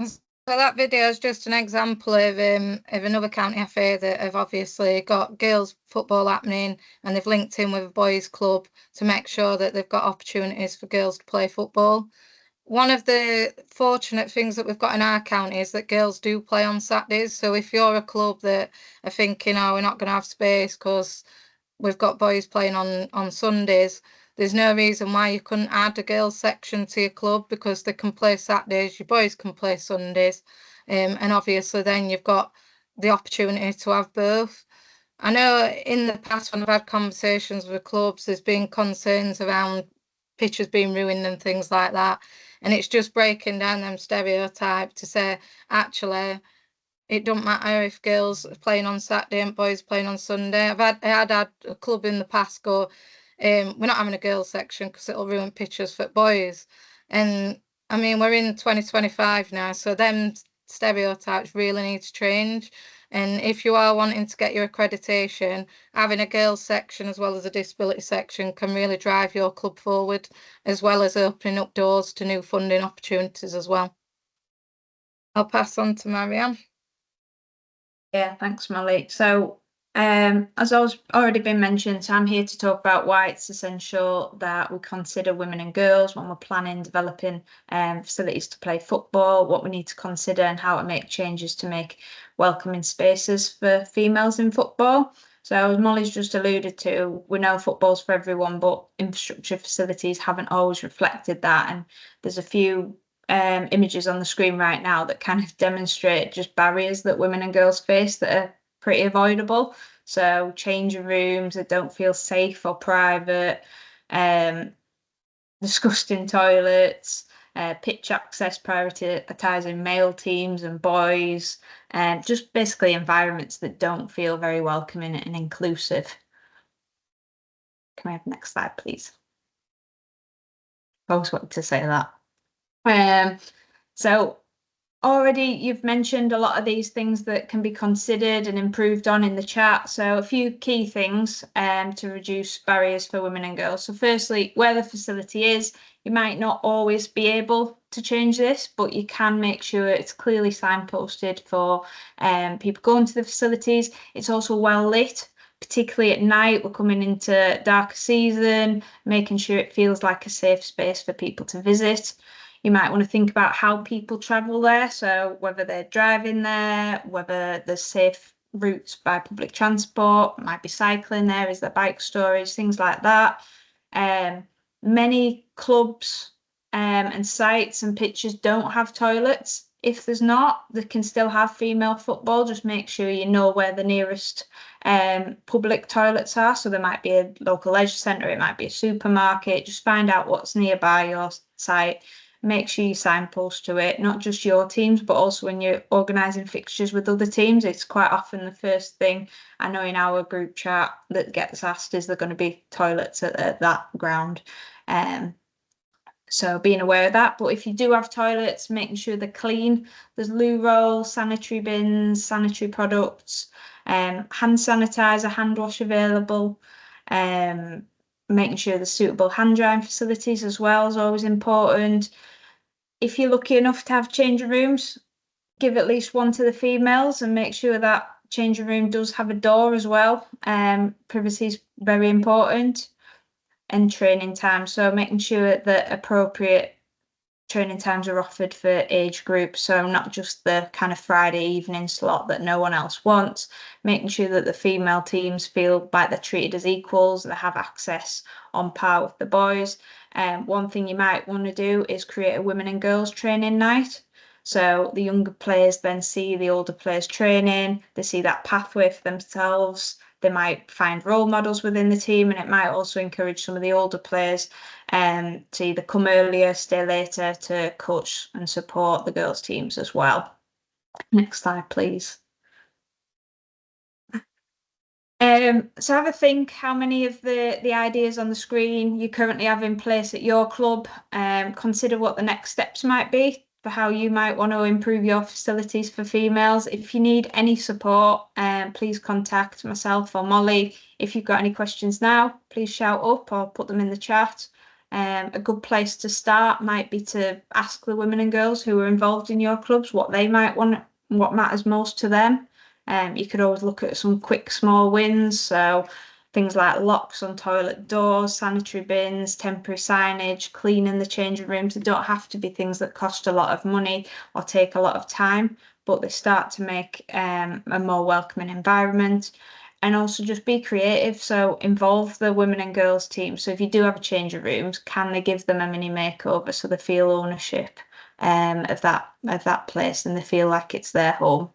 So that video is just an example of another county FA that have obviously got girls football happening, and they've linked in with a boys club to make sure that they've got opportunities for girls to play football. One of the fortunate things that we've got in our county is that girls do play on Saturdays. So if you're a club that are thinking, oh, we're not going to have space because we've got boys playing on Sundays, there's no reason why you couldn't add a girls section to your club, because they can play Saturdays, your boys can play Sundays. And obviously then you've got the opportunity to have both. I know in the past when I've had conversations with clubs, there's been concerns around pitches being ruined and things like that. And it's just breaking down them stereotypes to say, actually, it don't matter if girls are playing on Saturday and boys playing on Sunday. I had a club in the past go, we're not having a girls section because it'll ruin pitches for boys. And I mean, we're in 2025 now, so them stereotypes really need to change. And if you are wanting to get your accreditation, having a girls section as well as a disability section can really drive your club forward, as well as opening up doors to new funding opportunities as well. I'll pass on to Marianne. Yeah, thanks, Molly. So as already been mentioned, so I'm here to talk about why it's essential that we consider women and girls when we're planning, developing facilities to play football, what we need to consider and how to make changes to make welcoming spaces for females in football. So as Molly's just alluded to, we know football's for everyone, but infrastructure facilities haven't always reflected that. And there's a few images on the screen right now that kind of demonstrate just barriers that women and girls face that are pretty avoidable. So changing rooms that don't feel safe or private, disgusting toilets, pitch access prioritising male teams and boys, and just basically environments that don't feel very welcoming and inclusive. Can we have the next slide, please? I always wanted to say that. So already you've mentioned a lot of these things that can be considered and improved on in the chat. So a few key things to reduce barriers for women and girls. So firstly, where the facility is, you might not always be able to change this, but you can make sure it's clearly signposted for people going to the facilities. It's also well lit, particularly at night. We're coming into darker season, making sure it feels like a safe space for people to visit. You might want to think about how people travel there, so whether they're driving there, whether there's safe routes by public transport, might be cycling there, is there bike storage, things like that. Many clubs and sites and pitches don't have toilets. If there's not, they can still have female football. Just make sure you know where the nearest public toilets are. So there might be a local leisure centre, it might be a supermarket. Just find out what's nearby your site. Make sure you signpost to it, not just your teams, but also when you're organising fixtures with other teams. It's quite often the first thing I know in our group chat that gets asked, is there going to be toilets at that ground? So being aware of that. But if you do have toilets, making sure they're clean. There's loo rolls, sanitary bins, sanitary products, hand sanitizer, hand wash available. Making sure there's suitable hand drying facilities as well is always important. If you're lucky enough to have changing rooms, give at least one to the females and make sure that changing room does have a door as well. Privacy is very important, and training time. So making sure that appropriate training times are offered for age groups. So not just the kind of Friday evening slot that no one else wants, making sure that the female teams feel like they're treated as equals, they have access on par with the boys. One thing you might want to do is create a women and girls training night. So the younger players then see the older players training, they see that pathway for themselves. They might find role models within the team, and it might also encourage some of the older players to either come earlier, stay later to coach and support the girls' teams as well. Next slide, please. So have a think how many of the ideas on the screen you currently have in place at your club. Consider what the next steps might be for how you might want to improve your facilities for females. If you need any support, please contact myself or Molly. If you've got any questions now, please shout up or put them in the chat. A good place to start might be to ask the women and girls who are involved in your clubs what they might want, what matters most to them. You could always look at some quick small wins, so things like locks on toilet doors, sanitary bins, temporary signage, cleaning the changing rooms. They don't have to be things that cost a lot of money or take a lot of time, but they start to make a more welcoming environment. And also just be creative, so involve the women and girls team. So if you do have a change of rooms, can they give them a mini makeover so they feel ownership of that place and they feel like it's their home?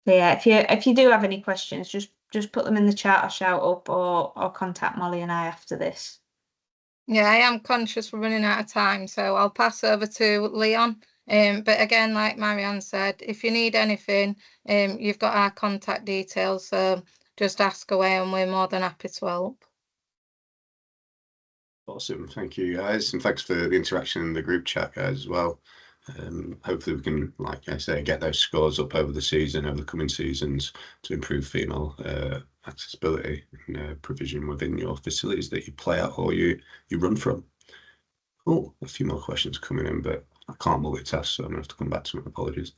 So yeah, if you do have any questions, just put them in the chat or shout up or contact Molly and I after this. Yeah, I am conscious we're running out of time, so I'll pass over to Leon. But again, like Marianne said, if you need anything, you've got our contact details, so just ask away and we're more than happy to help. Awesome, thank you guys, and thanks for the interaction in the group chat, guys, as well. Hopefully we can, like I say, get those scores up over the season, over the coming seasons, to improve female accessibility and provision within your facilities that you play at or you run from. Oh, a few more questions coming in, but I can't multitask, so I'm gonna have to come back to my apologies.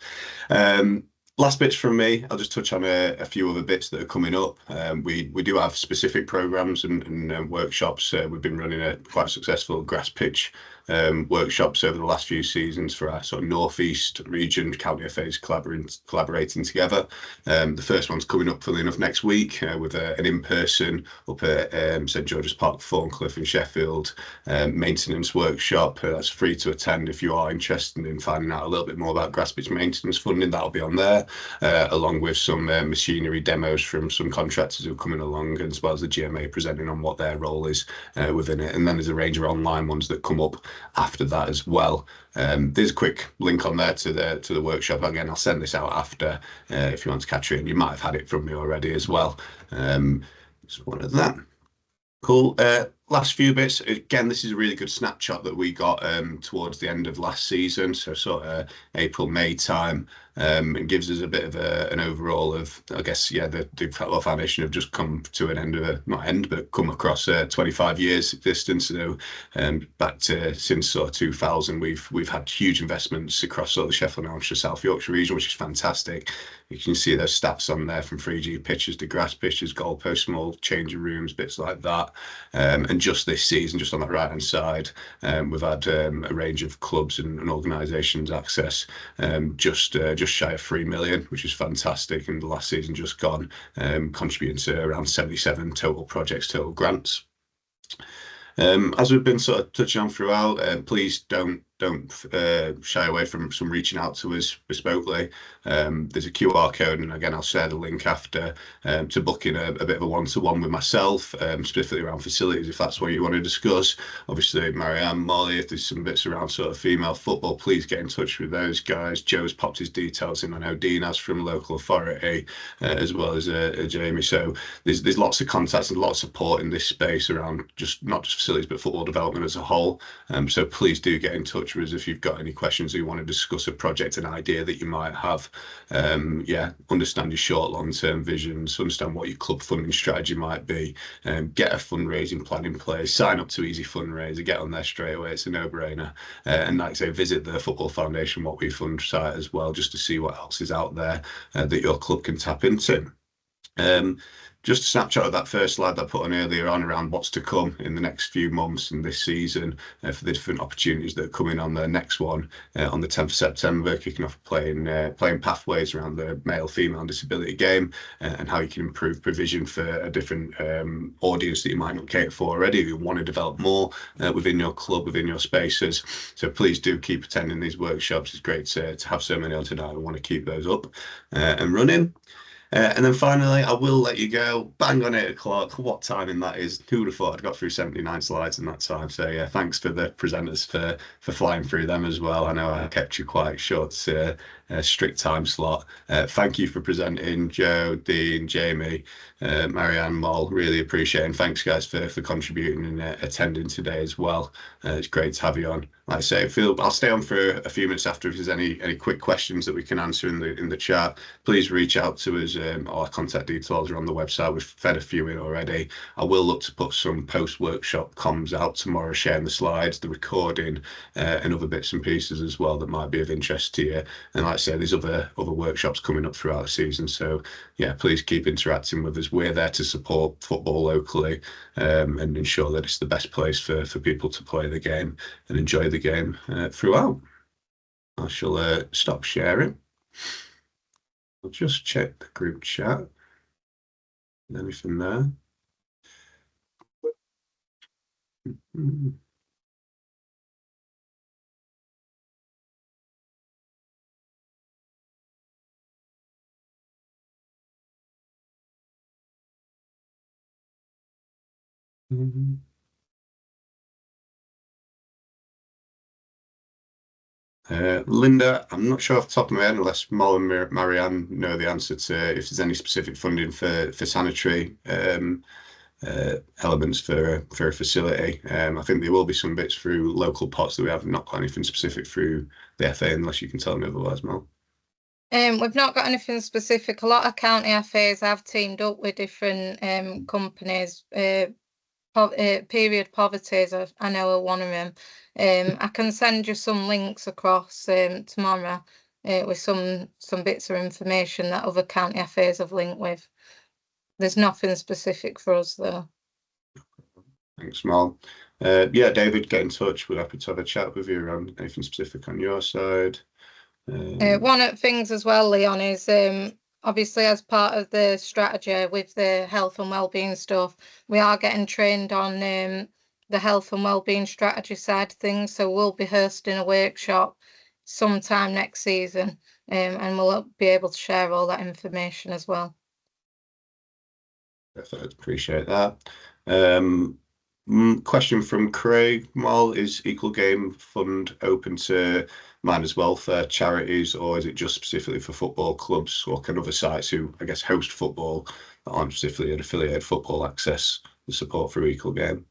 Last bits from me, I'll just touch on a few other bits that are coming up. We do have specific programs and workshops. We've been running a quite successful grass pitch workshops over the last few seasons for our sort of northeast region county FAs collaborating together. The first one's coming up, funnily enough, next week with an in-person up at St George's Park, Thorncliffe in Sheffield maintenance workshop. That's free to attend if you are interested in finding out a little bit more about grass pitch maintenance funding. That'll be on there, along with some machinery demos from some contractors who are coming along, as well as the GMA presenting on what their role is within it. And then there's a range of online ones that come up after that as well. There's a quick link on there to the workshop. Again, I'll send this out after if you want to catch it. You might have had it from me already as well. Just one of that. Cool. Last few bits. Again, this is a really good snapshot that we got towards the end of last season, so sort of April, May time. It gives us a bit of an overall of, I guess, yeah, the foundation have just come to an end of not end, but come across 25 years distance. So back to since sort of 2000, we've had huge investments across sort of the Sheffield and Hampshire, South Yorkshire region, which is fantastic. You can see those stats on there, from 3G pitches to grass pitches, goalposts, small changing rooms, bits like that. And just this season, just on that right hand side, we've had a range of clubs and organisations access just shy of 3 million, which is fantastic. And the last season just gone, contributing to around 77 total projects, total grants. As we've been sort of touching on throughout, please don't shy away from reaching out to us bespokely. There's a QR code, and again, I'll share the link after to booking a bit of a one-to-one with myself, specifically around facilities, if that's what you want to discuss. Obviously, Marianne, Molly, if there's some bits around sort of female football, please get in touch with those guys. Joe's popped his details in. I know Dean has from local authority, as well as Jamie. So there's lots of contacts and lots of support in this space around not just facilities, but football development as a whole. So please do get in touch touch with us if you've got any questions or you want to discuss a project, an idea that you might have. Yeah, understand your short, long-term visions, understand what your club funding strategy might be, get a fundraising plan in place, sign up to Easy Fundraiser, get on there straight away. It's a no-brainer. And like I say, visit the Football Foundation What We Fund site as well, just to see what else is out there that your club can tap into. Just a snapshot of that first slide that I put on earlier on around what's to come in the next few months and this season for the different opportunities that are coming on the next one on the 10th of September, kicking off playing pathways around the male-female disability game and how you can improve provision for a different audience that you might not cater for already, if you want to develop more within your club, within your spaces. So please do keep attending these workshops. It's great to have so many on tonight. I want to keep those up and running. And then finally, I will let you go. Bang on 8 o'clock. What timing that is? Who would have thought I'd got through 79 slides in that time? So yeah, thanks for the presenters for flying through them as well. I know I kept you quite short, strict time slot. Thank you for presenting, Joe, Dean, Jamie, Marianne, Moll. Really appreciate it. And thanks guys for contributing and attending today as well. It's great to have you on. Like I say, I'll stay on for a few minutes after if there's any quick questions that we can answer in the chat. Please reach out to us. Our contact details are on the website. We've fed a few in already. I will look to put some post-workshop comms out tomorrow, sharing the slides, the recording, and other bits and pieces as well that might be of interest to you. And like I say, there's other workshops coming up throughout the season. So yeah, please keep interacting with us. We're there to support football locally and ensure that it's the best place for people to play the game and enjoy the game throughout. I shall stop sharing. I'll just check the group chat. Anything there? Linda, I'm not sure off the top of my head, unless Moll and Marianne know the answer to if there's any specific funding for sanitary elements for a facility. I think there will be some bits through local pots that we have not got anything specific through the FA, unless you can tell me otherwise, Moll. We've not got anything specific. A lot of county FAs have teamed up with different companies. Period Poverty, I know are one of them. I can send you some links across tomorrow with some bits of information that other county FAs have linked with. There's nothing specific for us though. Thanks, Moll. Yeah, David, get in touch. We're happy to have a chat with you around anything specific on your side. One of the things as well, Leon, is obviously as part of the strategy with the health and wellbeing stuff, we are getting trained on the health and wellbeing strategy side of things. So we'll be hosting a workshop sometime next season, and we'll be able to share all that information as well. Perfect, appreciate that. Question from Craig, Moll, is Equal Game Fund open to miners' welfare charities, or is it just specifically for football clubs, or can other sites who, I guess, host football that aren't specifically affiliated football access the support through Equal Game?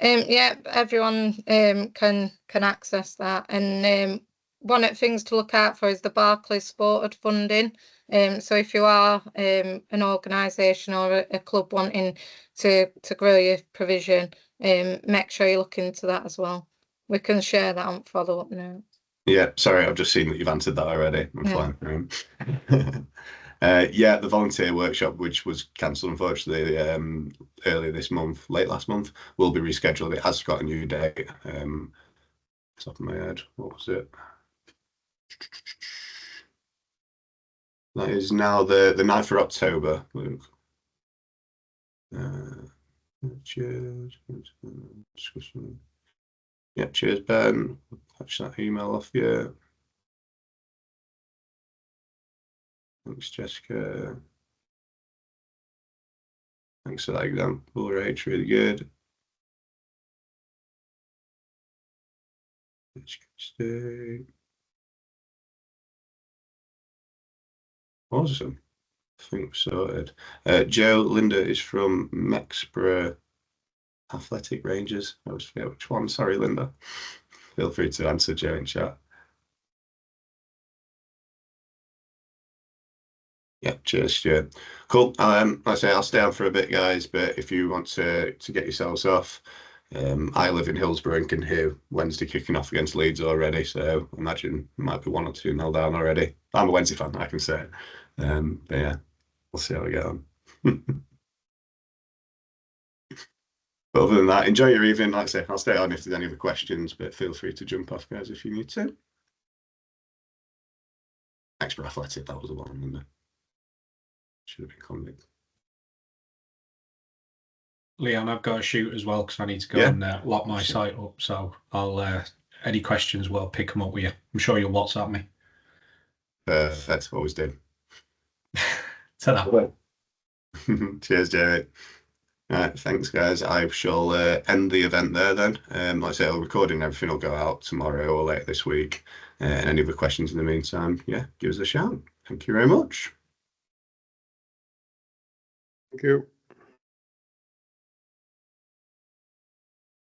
Yeah, everyone can access that, and one of the things to look out for is the Barclays Supported funding. So if you are an organisation or a club wanting to grow your provision, make sure you look into that as well. We can share that on follow-up now. Yeah, sorry, I've just seen that you've answered that already. I'm fine. Yeah, the volunteer workshop, which was cancelled unfortunately earlier this month, late last month, will be rescheduled. It has got a new date. Top of my head, what was it? That is now the 9th of October, Luke. Cheers. Yeah, cheers, Ben. Catch that email off you. Thanks, Jessica. Thanks for that example, Rach, really good. Awesome. I think sorted. Joe, Linda is from Mexborough Athletic Rangers. I always forget which one. Sorry, Linda. feel free to answer Joe in chat. Yeah, cheers, Stuart. Cool. Like I say, I'll stay on for a bit, guys. But if you want to get yourselves off, I live in Hillsborough and can hear Wednesday kicking off against Leeds already. So imagine it might be 1 or 2-0 down already. I'm a Wednesday fan, I can say. But yeah, we'll see how we get on. But other than that, enjoy your evening. Like I say, I'll stay on if there's any other questions, but feel free to jump off, guys, if you need to. Extra Athletic, that was the one, wasn't it? Should have been convict. Leon, I've got to shoot as well because I need to go and lock my site up. So I'll any questions, we'll pick them up with you. I'm sure you'll WhatsApp me. Perfect. Always do. Ta-da. Cheers, David. Right, thanks, guys. I shall end the event there then. Like I say, the recording and everything will go out tomorrow or later this week. And any other questions in the meantime, yeah, give us a shout. Thank you very much. Thank you.